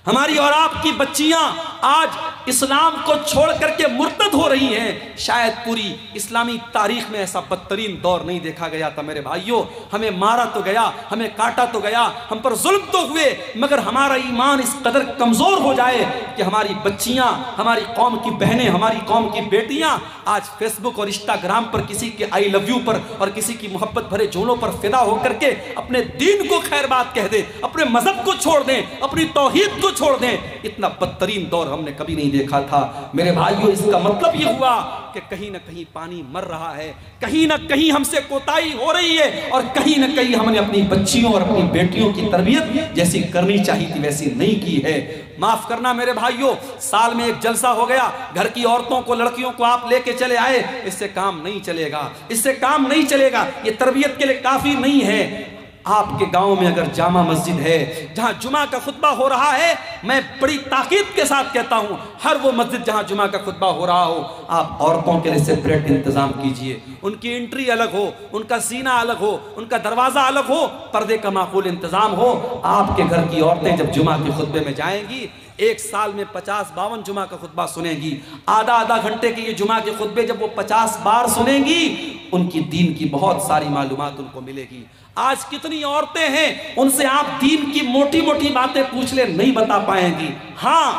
ہماری اور آپ کی بچیاں آج اسلام کو چھوڑ کر کے مرتد ہو رہی ہیں۔ شاید پوری اسلامی تاریخ میں ایسا بدترین دور نہیں دیکھا گیا تھا میرے بھائیوں۔ ہمیں مارا تو گیا، ہمیں کاٹا تو گیا، ہم پر ظلم تو ہوئے، مگر ہمارا ایمان اس قدر کمزور ہو جائے کہ ہماری بچیاں، ہماری قوم کی بہنیں، ہماری قوم کی بیٹیاں آج فیس بک اور انسٹاگرام پر کسی کے آئی لو یو پر اور کسی کی محبت بھرے جملوں پر فدا ہو کر کے اپنے دین کو خیر بات کہہ دیں، اپنے مذہب کو چھوڑ دیں، اپنی توحید کو چھوڑ دیں۔ اتنا بدترین دور ہم نے کبھی نہیں دیکھا تھا میرے بھائیوں۔ اس کا مطلب یہ ہوا کہ کہیں نہ کہیں پانی مر رہا ہے، کہیں نہ کہیں ہم سے کوتاہی ہو رہی ہے، اور کہیں نہ کہیں ہم نے اپنی بچیوں اور اپنی بیٹیوں کی تربیت جیسی کرنی چاہیے تھی ویسی نہیں کی ہے۔ معاف کرنا میرے بھائیوں، سال میں ایک جلسہ ہو گیا، گھر کی عورتوں کو لڑکیوں کو آپ لے کے چلے آئے، اس سے کام نہیں چلے گا، اس سے کام نہیں چلے گا، یہ تربیت کے لیے کافی نہیں ہے۔ آپ کے گاؤں میں اگر جامع مسجد ہے جہاں جمعہ کا خطبہ ہو رہا ہے، میں بڑی تاکید کے ساتھ کہتا ہوں ہر وہ مسجد جہاں جمعہ کا خطبہ ہو رہا ہو، آپ عورتوں کے لیے سیپریٹ انتظام کیجئے، ان کی انٹری الگ ہو، ان کا سینہ الگ ہو، ان کا دروازہ الگ ہو، پردے کا معقول انتظام ہو۔ آپ کے گھر کی عورتیں جب جمعہ کے خطبے میں جائیں گی، 1 سال میں 50-52 جمعہ کا خطبہ سنیں گی، آدھا گھنٹے کے یہ جمعہ کے خطبے جب وہ 50 بار سنیں گی، ان کی دین کی بہت ساری معلومات ان کو ملے گی۔ آج کتنی عورتیں ہیں ان سے آپ دین کی موٹی موٹی باتیں پوچھ لیں نہیں بتا پائیں گی، ہاں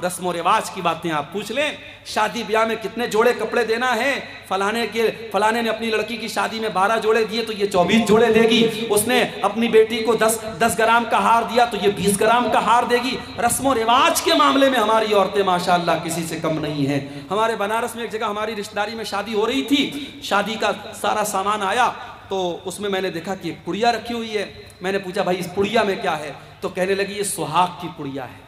رسم و رواج کی باتیں آپ پوچھ لیں، شادی بیاہ میں کتنے جوڑے کپڑے دینا ہے، فلانے نے اپنی لڑکی کی شادی میں 12 جوڑے دیے تو یہ 24 جوڑے دے گی، اس نے اپنی بیٹی کو 10 گرام کا ہار دیا تو یہ 20 گرام کا ہار دے گی۔ رسم و رواج کے معاملے میں ہماری عورتیں ماشاءاللہ کسی سے کم نہیں ہیں۔ ہمارے بنارس میں ایک جگہ ہماری رشتہ داری میں شادی ہو رہی تھی، شادی کا سارا سامان آیا تو اس میں میں نے دیکھا کہ ایک پڑیا رکھی ہوئی ہے۔ میں نے پوچھا بھائی اس پڑیا میں کیا ہے؟ تو کہنے لگی یہ سہاگ کی پڑیا ہے،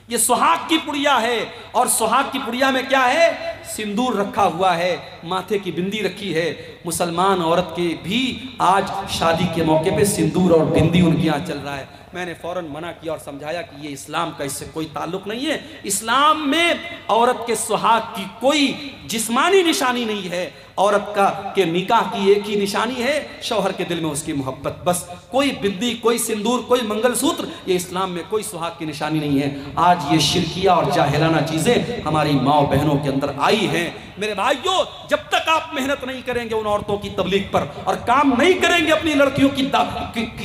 یہ سہاگ کی پڑیا ہے۔ اور سہاگ کی پڑیا میں کیا ہے؟ سندور رکھا ہوا ہے، ماتھے کی بندی رکھی ہے۔ مسلمان عورت کے بھی آج شادی کے موقع پہ سندور اور بندی ان کے یہاں چل رہا ہے۔ میں نے فوراً منع کیا اور سمجھایا کہ یہ اسلام کا اس سے کوئی تعلق نہیں ہے. اسلام میں عورت کے سہاگ کی کوئی جسمانی نشانی نہیں ہے. عورت کا کہ نکاح کی ایک ہی نشانی ہے شوہر کے دل میں اس کی محبت. بس کوئی بندی، کوئی سندور، کوئی منگل سوتر، یہ اسلام میں کوئی سہاگ کی نشانی نہیں ہے. آج یہ شرکیہ اور جاہلانہ چیزیں ہماری ماں بہنوں کے اندر آئی ہیں. میرے بھائیوں، جب تک آپ محنت نہیں کریں گے ان عورتوں کی تبلیغ پر اور کام نہیں کریں گے اپنی لڑکیوں کی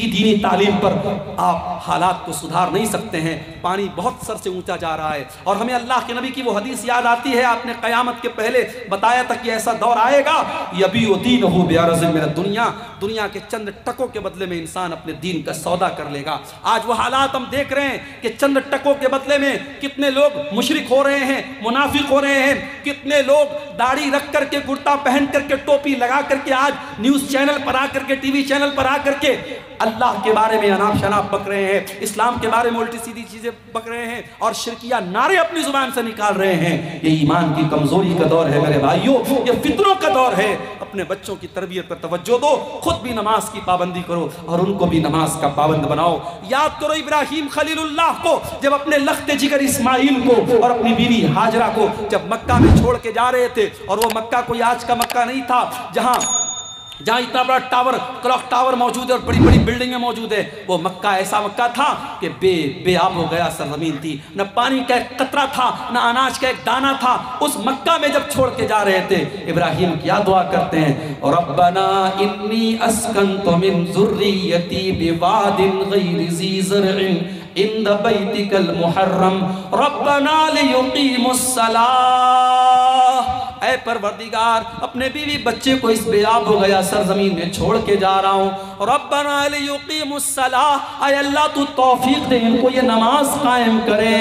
دینی تعلیم پر، آپ حالات کو سدھار نہیں سکتے ہیں. پانی بہت سر سے اونچا جا رہا ہے اور ہمیں اللہ کے نبی کی وہ حدیث یاد آتی ہے. آپ نے قیامت کے پہلے بتایا تھا کہ ایسا دور آئے گا یبیع دینہ بعرض من الدنیا، دنیا کے چند ٹکوں کے بدلے میں انسان اپنے دین کا سودا کر لے گا. آج وہ حالات ہم دیکھ رہے ہیں کہ چند ٹکوں کے بدلے میں کتنے لوگ مشرک ہو رہے ہیں، منافق ہو رہے ہیں. کتنے لوگ داڑھی رکھ کر کے، کرتا پہن کر کے، ٹوپی لگا کر کے آج نیوز چینل پر آ کر کے، ٹی وی چینل پر آ کر کے اللہ کے بارے میں اناپ شناپ بک رہے ہیں، اسلام کے بارے میں الٹی سیدھی چیزیں بک رہے ہیں اور شرکیہ نعرے اپنی زبان سے نکال رہے ہیں. یہ ایمان کی کمزوری کا دور ہے میرے بھائیوں، یہ فتنوں کا دور ہے. اپنے بچوں کی تربیت پر توجہ دو، خود بھی نماز کی پابندی کرو اور ان کو بھی نماز کا پابند بناؤ. یاد کرو ابراہیم خلیل اللہ کو جب اپنے لخت جگر اسماعیل کو اور اپنی بیوی ہاجرہ کو جب مکہ میں چھوڑ کے جا رہے تھے، اور وہ مکہ کوئی آج کا مکہ نہیں تھا جہاں اتنا بڑا ٹاور، کلاک ٹاور موجود ہے اور بڑی بڑی بلڈنگیں موجود ہے. وہ مکہ ایسا مکہ تھا کہ بے آب ہو گیا سرزمین تھی، نہ پانی کا ایک قطرہ تھا، نہ اناج کا ایک دانہ تھا. اس مکہ میں جب چھوڑ کے جا رہے تھے، ابراہیم کیا دعا کرتے ہیں؟ ربنا انی اسکنت من ذریتی بواد غیر ذی زرع عند بیتک المحرم ربنا لیقیموا الصلاۃ. اے پروردگار، اپنے بیوی بچے کو اس بے آب ہو گیا سرزمین میں چھوڑ کے جا رہا ہوں. ربنا لیقیموا الصلاۃ، اے اللہ تو توفیق دے ان کو یہ نماز قائم کرے.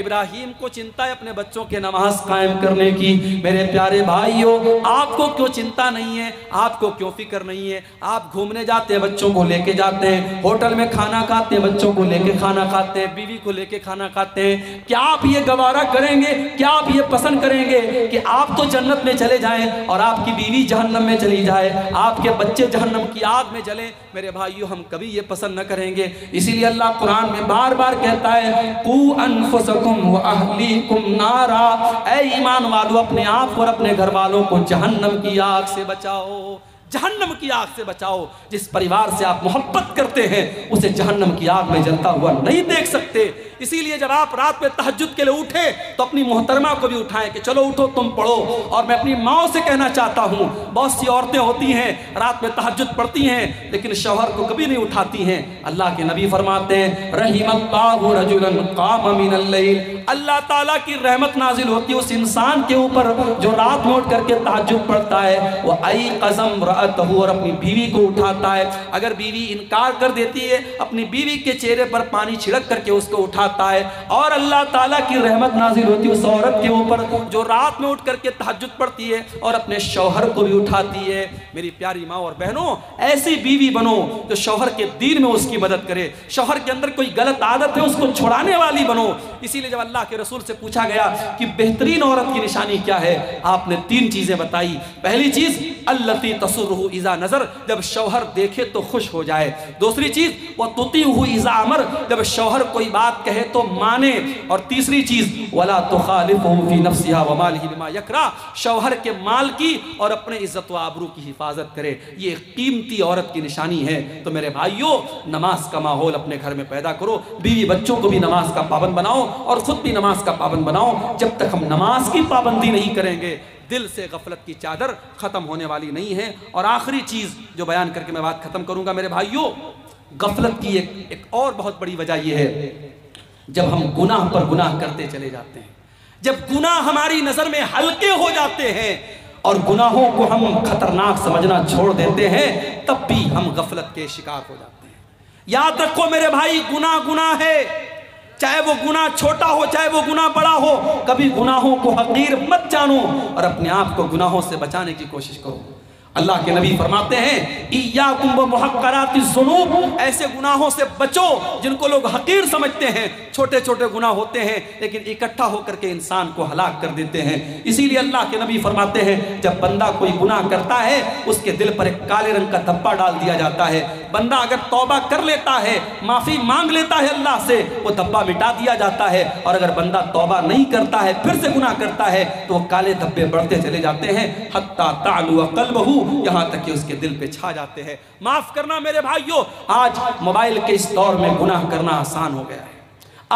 ابراہیم کو چنتا ہے اپنے بچوں کے نماز قائم کرنے کی. میرے پیارے بھائیوں، آپ کو کیوں چنتا نہیں ہے؟ آپ کو کیوں فکر نہیں ہے؟ آپ گھومنے جاتے ہیں، بچوں کو لے کے جاتے ہیں، ہوٹل میں کھانا کھاتے ہیں، بچوں کو لے کے کھانا کھاتے ہیں، بیوی کو لے کے کھانا کھاتے ہیں. کیا آپ یہ گوارا کریں گے؟ کیا آپ یہ پسند کریں گے کہ آپ تو جنت میں چلے جائیں اور آپ کی بیوی جہنم میں چلی جائے، آپ کے بچے جہنم کی آگ میں جلیں؟ میرے بھائیو، ہم کبھی یہ پسند نہ کریں گے. اسی لیے اللہ قرآن میں بار بار کہتا ہے قُوا أَنفُسَكُمْ وَأَهْلِيكُمْ نَارًا، اے ایمان والو اپنے آپ کو اور اپنے گھر والوں کو جہنم کی آگ سے بچاؤ. جہنم کی آگ سے بچاؤ. جس پریوار سے آپ محبت کرتے ہیں اسے جہنم کی آگ میں جلتا ہوا نہیں دیکھ سکتے. اسی لیے جب آپ رات میں تہجد کے لیے اٹھے تو اپنی محترمہ کو بھی اٹھائیں کہ چلو اٹھو تم پڑھو. اور میں اپنی ماں سے کہنا چاہتا ہوں، بہت سی عورتیں ہوتی ہیں رات میں تہجد پڑھتی ہیں لیکن شوہر کو کبھی نہیں اٹھاتی ہیں. اللہ کے نبی فرماتے ہیں رحم اللہ رجلا قام من اللیل، اللہ تعالیٰ کی رحمت نازل ہوتی ہے اس انسان کے اوپر جو رات میں اٹھ کر کے تہجد پڑھتا ہے. وہ ایقظ امرأتہ، اور اپنی بیوی کو اٹھاتا ہے. اگر بیوی انکار کر دیتی ہے اپنی بیوی کے چہرے پر پانی چھڑک کر کے اس کو اٹھاتا ہے. اور اللہ تعالیٰ کی رحمت نازل ہوتی ہے اس عورت کے اوپر جو رات میں اٹھ کر کے تہجد پڑھتی ہے اور اپنے شوہر کو بھی اٹھاتی ہے. میری پیاری ماں اور بہنوں، ایسی بیوی بنو جو شوہر کے دین میں اس کی مدد کرے. شوہر کے اندر کوئی غلط عادت ہے اس کو چھڑانے والی بنو. اسی لیے جب اللہ کے رسول سے پوچھا گیا کہ بہترین عورت کی نشانی کیا ہے، آپ نے 3 چیزیں بتائی. پہلی چیز التی تسرہ اذا نظر، جب شوہر دیکھے تو خوش ہو جائے. دوسری چیز وتطیعہ اذا امر، جب شوہر کوئی بات کہے تو مانے. اور تیسری چیز ولا تخالفہ فی نفسہا ومالہ بما یکرہ، شوہر کے مال کی اور اپنے عزت و آبرو کی حفاظت کرے. یہ قیمتی عورت کی نشانی ہے. تو میرے بھائیوں، نماز کا ماحول اپنے گھر میں پیدا کرو، بیوی بچوں کو بھی نماز کا پابند بناؤ اور خود بھی نماز کا پابند بناؤ. جب تک ہم نماز کی پابندی نہیں کریں گے دل سے غفلت کی چادر ختم ہونے والی نہیں ہے. اور آخری چیز جو بیان کر کے میں بات ختم کروں گا میرے بھائیوں، غفلت کی ایک اور بہت بڑی وجہ یہ ہے جب ہم گناہ پر گناہ کرتے چلے جاتے ہیں، جب گناہ ہماری نظر میں ہلکے ہو جاتے ہیں اور گناہوں کو ہم خطرناک سمجھنا چھوڑ دیتے ہیں، تب بھی ہم غفلت کے شکار ہو جاتے ہیں. یاد رکھو میرے بھائی، گناہ ہے، چاہے وہ گناہ چھوٹا ہو چاہے وہ گناہ بڑا ہو. کبھی گناہوں کو حقیر مت جانو اور اپنے آپ کو گناہوں سے بچانے کی کوشش کرو. اللہ کے نبی فرماتے ہیں ایاکم ومحقرات الذنوب، ایسے گناہوں سے بچو جن کو لوگ حقیر سمجھتے ہیں. چھوٹے چھوٹے گناہ ہوتے ہیں لیکن اکٹھا ہو کر کے انسان کو ہلاک کر دیتے ہیں. اسی لیے اللہ کے نبی فرماتے ہیں جب بندہ کوئی گناہ کرتا ہے اس کے دل پر ایک کالے رنگ کا دھبا ڈال دیا جاتا ہے. بندہ اگر توبہ کر لیتا ہے، معافی مانگ لیتا ہے اللہ سے، وہ دھبا مٹا دیا جاتا ہے، اور اگر بندہ توبہ نہیں کرتا ہے، پھر سے گناہ کرتا ہے، تو وہ کالے دھبے بڑھتے چلے جاتے ہیں، حتیٰ تعلو قلبہ، یہاں تک کہ اس کے دل پہ چھا جاتے ہیں۔ معاف کرنا میرے بھائیو، آج موبائل کے اس دور میں گناہ کرنا آسان ہو گیا ہے،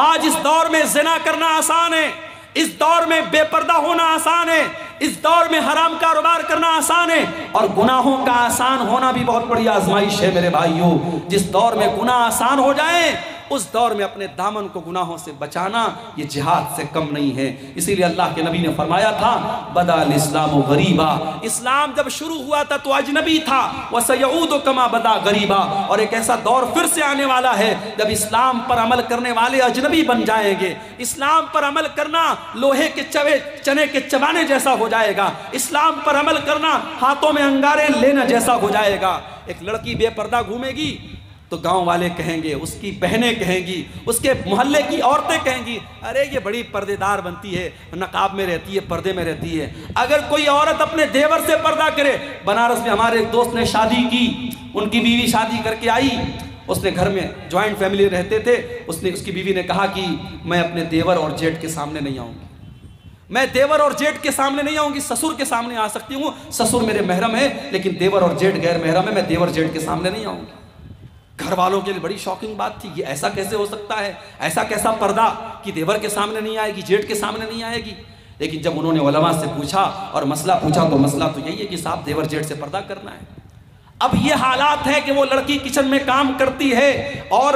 آج اس دور میں زنا کرنا آسان ہے، اس دور میں بے پردہ ہونا آسان ہے، اس دور میں حرام کاروبار کرنا آسان ہے، اور گناہوں کا آسان ہونا بھی بہت بڑی آزمائش ہے میرے بھائیو۔ جس دور میں گناہ آسان ہو جائیں، اس دور میں اپنے دامن کو گناہوں سے بچانا یہ جہاد سے کم نہیں ہے۔ اسی لیے اللہ کے نبی نے فرمایا تھا بدا الاسلام غریبا، اسلام جب شروع ہوا تھا تو اجنبی تھا، وسیعود کما بدا غریبا، اور ایک ایسا دور پھر سے آنے والا ہے جب اسلام پر عمل کرنے والے اجنبی بن جائیں گے۔ اسلام پر عمل کرنا لوہے کے چنے کے چبانے جیسا ہو جائے گا، اسلام پر عمل کرنا ہاتھوں میں انگارے لینا جیسا ہو جائے گا۔ ایک لڑکی بے پردہ گھومے گی تو گاؤں والے کہیں گے، اس کی بہنیں کہیں گی، اس کے محلے کی عورتیں کہیں گی، ارے یہ بڑی پردے دار بنتی ہے، نقاب میں رہتی ہے، پردے میں رہتی ہے۔ اگر کوئی عورت اپنے دیور سے پردہ کرے، بنارس میں ہمارے ایک دوست نے شادی کی، ان کی بیوی شادی کر کے آئی، اس نے گھر میں جوائنٹ فیملی رہتے تھے، اس کی بیوی نے کہا کہ میں اپنے دیور اور جیٹھ کے سامنے نہیں آؤں گی، میں دیور اور جیٹھ کے سامنے نہیں آؤں گی، سسر کے سامنے آ سکتی ہوں، سسر میرے محرم ہے، لیکن دیور اور جیٹھ غیر محرم ہے، میں دیور جیٹھ کے سامنے نہیں آؤں گی۔ گھر والوں کے لیے بڑی شاکنگ بات تھی، یہ ایسا کیسے ہو سکتا ہے، ایسا کیسا پردہ کہ دیور کے سامنے نہیں آئے گی، جیٹھ کے سامنے نہیں آئے گی۔ لیکن جب انہوں نے علماء سے پوچھا اور مسئلہ پوچھا تو مسئلہ تو یہی ہے کہ صاحب دیور جیٹھ سے پردہ کرنا ہے۔ اب یہ حالات ہے کہ وہ لڑکی کچن میں کام کرتی ہے اور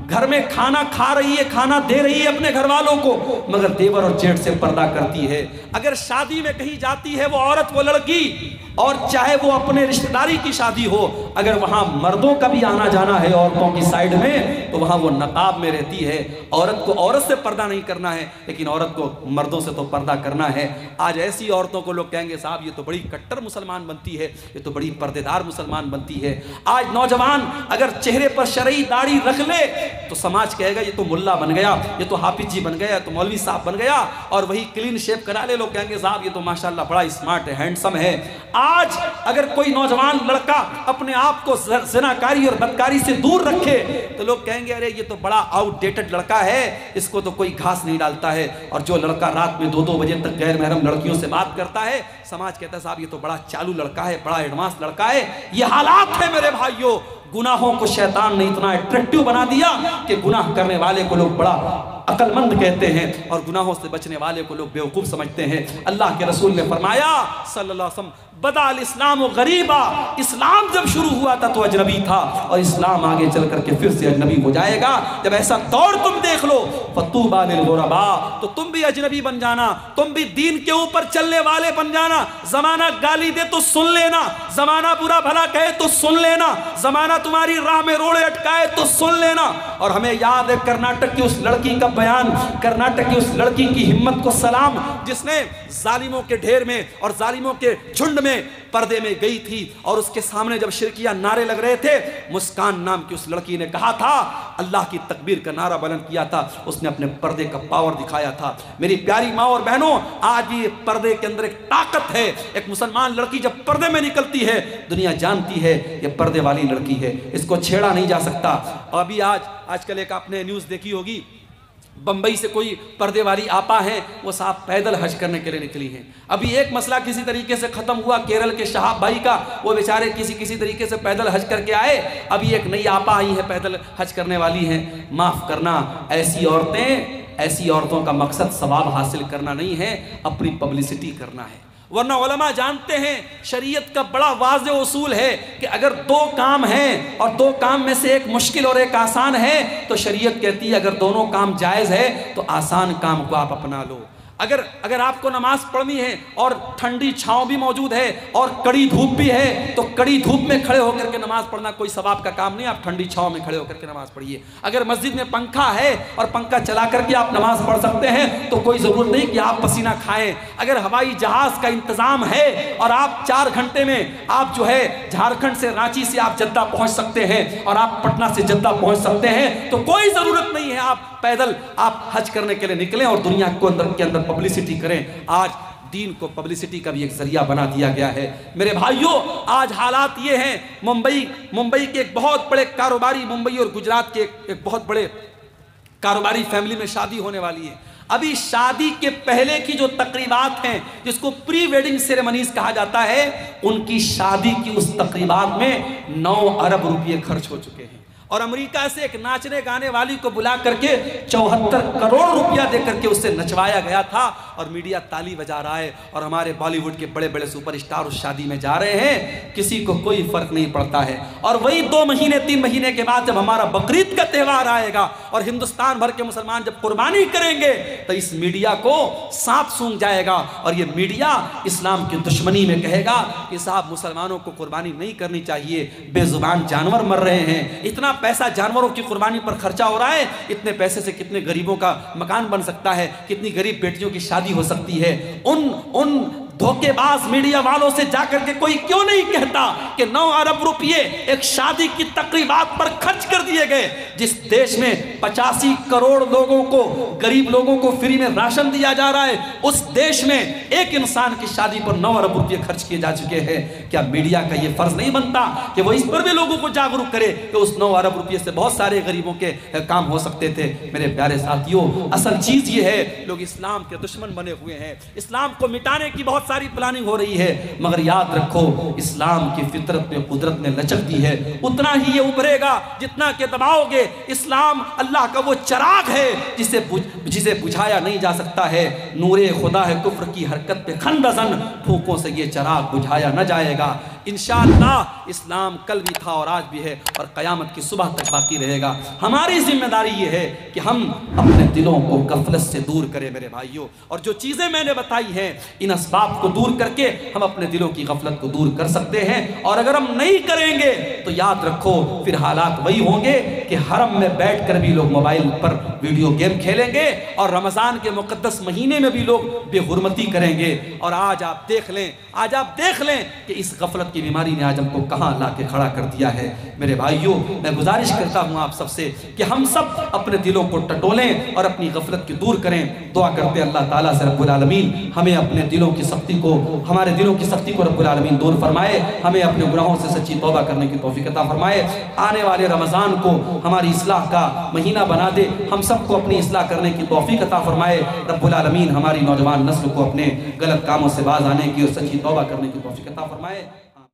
گھر میں کھانا کھا رہی ہے، کھانا دے رہی ہے اپنے گھر والوں کو، مگر دیور اور جیٹھ سے پردہ کرتی ہے۔ اگر شادی میں کہیں جاتی ہے وہ عورت، وہ لڑکی، اور چاہے وہ اپنے رشتہ داری کی شادی ہو، اگر وہاں مردوں کا بھی آنا جانا ہے عورتوں کی سائیڈ میں، تو وہاں وہ نقاب میں رہتی ہے۔ عورت کو عورت سے پردہ نہیں کرنا ہے، لیکن عورت کو مردوں سے تو پردہ کرنا ہے۔ آج ایسی عورتوں کو لوگ کہیں گے صاحب یہ تو بڑی کٹر مسلمان بنتی ہے، یہ تو بڑی پردے دار مسلمان بنتی ہے۔ آج نوجوان اگر چہرے پر شرعی داڑھی رکھ لے تو سماج کہے گا یہ تو ملا بن گیا، یہ تو حافظ جی بن گیا، یہ تو مولوی صاحب بن گیا، اور وہی کلین شیپ کرا لے لوگ کہیں گے صاحب یہ تو ماشاءاللہ بڑا اسمارٹ ہے، ہینڈسم ہے۔ آج اگر کوئی نوجوان لڑکا اپنے آپ کو زناکاری اور بدکاری سے دور رکھے تو لوگ کہیں گے ارے یہ تو بڑا آؤٹ ڈیٹڈ لڑکا ہے، اس کو تو کوئی گھاس نہیں ڈالتا ہے۔ اور جو لڑکا رات میں 2 بجے تک غیر محرم لڑکیوں سے بات کرتا ہے، سماج کہتا ہے صاحب یہ تو بڑا چالو لڑکا ہے، بڑا ایڈوانس لڑکا ہے۔ یہ حالات ہے میرے بھائیوں۔ گناہوں کو شیطان نے اتنا اٹریکٹیو بنا دیا کہ گناہ کرنے والے کو لوگ بڑا عقل مند کہتے ہیں اور گناہوں سے بچنے والے کو لوگ بیوقوف سمجھتے ہیں۔ اللہ کے رسول نے فرمایا صلی اللہ علیہ وسلم بدا الاسلام غریبا، اسلام جب شروع ہوا تھا تو اجنبی تھا، اور اسلام آگے چل کر کے پھر سے اجنبی ہو جائے گا۔ جب ایسا دور تم دیکھ لو فطوبى للغرباء، تو تم بھی اجنبی بن جانا، تم بھی دین کے اوپر چلنے والے بن جانا۔ زمانہ گالی دے تو سن لینا، زمانہ برا بھلا کہے تو سن لینا، زمانہ تمہاری راہ میں روڑے اٹکائے تو سن لینا۔ اور ہمیں یاد ہے کرناٹک کی اس لڑکی کا بیان، کرناٹک کی اس لڑکی کی ہمت کو سلام، جس نے ظالموں کے ڈھیر میں اور ظالموں کے جھنڈ میں پردے میں گئی تھی، اور اس کے سامنے جب شرکیہ نعرے لگ رہے تھے، مسکان نام کی اس لڑکی نے کہا تھا، اللہ کی تکبیر کا نعرہ بلند کیا تھا، اس نے اپنے پردے کا پاور دکھایا تھا۔ میری پیاری ماں اور بہنوں، آج بھی یہ پردے کے اندر ایک طاقت ہے۔ ایک مسلمان لڑکی جب پردے میں نکلتی ہے دنیا جانتی ہے یہ پردے والی لڑکی ہے، اس کو چھیڑا نہیں جا سکتا۔ اور ابھی آج کل ایک آپ نے نیوز دیکھی ہوگی، بمبئی سے کوئی پردے والی آپا ہیں، وہ صاحب پیدل حج کرنے کے لیے نکلی ہیں۔ ابھی ایک مسئلہ کسی طریقے سے ختم ہوا کیرل کے شہاب بھائی کا، وہ بیچارے کسی طریقے سے پیدل حج کر کے آئے، ابھی ایک نئی آپا آئی ہے پیدل حج کرنے والی ہیں۔ معاف کرنا، ایسی عورتوں کا مقصد ثواب حاصل کرنا نہیں ہے، اپنی پبلسٹی کرنا ہے۔ ورنہ علماء جانتے ہیں شریعت کا بڑا واضح اصول ہے کہ اگر 2 کام ہیں اور 2 کام میں سے ایک مشکل اور ایک آسان ہے تو شریعت کہتی ہے اگر دونوں کام جائز ہے تو آسان کام کو آپ اپنا لو۔ اگر آپ کو نماز پڑھنی ہے اور ٹھنڈی چھاؤں بھی موجود ہے اور کڑی دھوپ بھی ہے تو کڑی دھوپ میں کھڑے ہو کر کے نماز پڑھنا کوئی ثواب کا کام نہیں، آپ ٹھنڈی چھاؤں میں کھڑے ہو کر کے نماز پڑھیے۔ اگر مسجد میں پنکھا ہے اور پنکھا چلا کر کے آپ نماز پڑھ سکتے ہیں تو کوئی ضرورت نہیں کہ آپ پسینہ کھائیں۔ اگر ہوائی جہاز کا انتظام ہے اور آپ 4 گھنٹے میں آپ جو ہے جھارکھنڈ سے رانچی سے آپ جدہ پہنچ سکتے ہیں اور آپ پٹنہ سے جدہ پہنچ سکتے ہیں تو کوئی ضرورت نہیں ہے آپ پیدل آپ حج کرنے کے لیے نکلیں اور دنیا کو کے اندر پبلسٹی کریں۔ آج دین کو پبلسٹی کا بھی ایک ذریعہ بنا دیا گیا ہے۔ میرے بھائیوں، آج حالات یہ ہیں، ممبئی کے ایک بہت بڑے کاروباری، ممبئی اور گجرات کے ایک بہت بڑے کاروباری فیملی میں شادی ہونے والی ہے۔ ابھی شادی کے پہلے کی جو تقریبات ہیں، جس کو پری ویڈنگ سیریمنیز کہا جاتا ہے، ان کی شادی کی اس تقریبات میں 9 ارب روپے خرچ ہو چکے ہیں، اور امریکہ سے ایک ناچنے گانے والی کو بلا کر کے 74 کروڑ روپیہ دے کر کے اسے نچوایا گیا تھا، اور میڈیا تالی بجا رہا ہے، اور ہمارے بالی ووڈ کے بڑے بڑے سپر سٹار اس شادی میں جا رہے ہیں، کسی کو کوئی فرق نہیں پڑتا ہے۔ اور وہی 2 مہینے 3 مہینے کے بعد جب ہمارا بقرعید کا تہوار آئے گا اور ہندوستان بھر کے مسلمان جب قربانی کریں گے، تو اس میڈیا کو سانپ سونگھ جائے گا، اور یہ میڈیا اسلام کی دشمنی میں کہے گا کہ صاحب مسلمانوں کو قربانی نہیں کرنی چاہیے، بے زبان جانور مر رہے ہیں، اتنا پیسہ جانوروں کی قربانی پر خرچہ ہو رہا ہے، اتنے پیسے سے کتنے غریبوں کا مکان بن سکتا ہے، کتنی غریب بیٹیوں کی شادی ہو سکتی ہے۔ ان دھوکے باز میڈیا والوں سے جا کر کے کوئی کیوں نہیں کہتا کہ 9 ارب روپیے ایک شادی کی تقریبات پر خرچ کر دیے گئے، جس دیش میں 85 کروڑ لوگوں کو، غریب لوگوں کو فری میں راشن دیا جا رہا ہے، اس دیش میں ایک انسان کی شادی پر 9 ارب روپیے خرچ کیے جا چکے ہیں۔ کیا میڈیا کا یہ فرض نہیں بنتا کہ وہ اس پر بھی لوگوں کو جاگروک کرے کہ اس 9 ارب روپیے سے بہت سارے غریبوں کے کام ہو سکتے تھے؟ میرے پیارے ساتھیوں، اصل چیز یہ ہے، لوگ اسلام کے دشمن بنے ہوئے ہیں، اسلام کو مٹانے کی بہت ساری پلاننگ ہو رہی ہے، مگر یاد رکھو اسلام کی فطرت میں قدرت نے لچک دی ہے، اتنا ہی یہ ابھرے گا جتنا کہ دباؤ گے۔ اسلام اللہ کا وہ چراغ ہے جسے بجھایا نہیں جا سکتا ہے، نور خدا ہے کفر کی حرکت پہ خندزن، پھونکوں سے یہ چراغ بجھایا نہ جائے گا۔ انشاءاللہ اسلام کل بھی تھا اور آج بھی ہے، اور قیامت کی صبح تک باقی رہے گا۔ ہماری ذمہ داری یہ ہے کہ ہم اپنے دلوں کو غفلت سے دور کریں میرے بھائیوں، اور جو چیزیں میں نے بتائی ہیں ان اسباب کو دور کر کے ہم اپنے دلوں کی غفلت کو دور کر سکتے ہیں، اور اگر ہم نہیں کریں گے تو یاد رکھو پھر حالات وہی ہوں گے کہ حرم میں بیٹھ کر بھی لوگ موبائل پر ویڈیو گیم کھیلیں گے، اور رمضان کے مقدس مہینے میں بھی لوگ بے حرمتی کریں گے۔ اور آج آپ دیکھ لیں کہ اس غفلت کی بیماری نے آج ہم کو کہاں لا کے کھڑا کر دیا ہے۔ میرے بھائیوں، میں گزارش کرتا ہوں آپ سب سے کہ ہم سب اپنے دلوں کو ٹٹولیں اور اپنی غفلت کی دور کریں۔ دعا کرتے اللہ تعالیٰ سے رب العالمین ہمیں اپنے دلوں کی سختی کو، ہمارے دلوں کی سختی کو رب العالمین دور فرمائے، ہمیں اپنے گناہوں سے سچی توبہ کرنے کی توفیق عطا فرمائے، آنے والے رمضان کو ہماری اصلاح کا مہینہ بنا دے، ہم سب کو اپنی اصلاح کرنے کی توفیق عطا فرمائے۔ رب العالمین ہماری نوجوان نسل کو اپنے غلط کاموں سے باز آنے کی اور سچی توبہ کرنے کی توفیق عطا فرمائے۔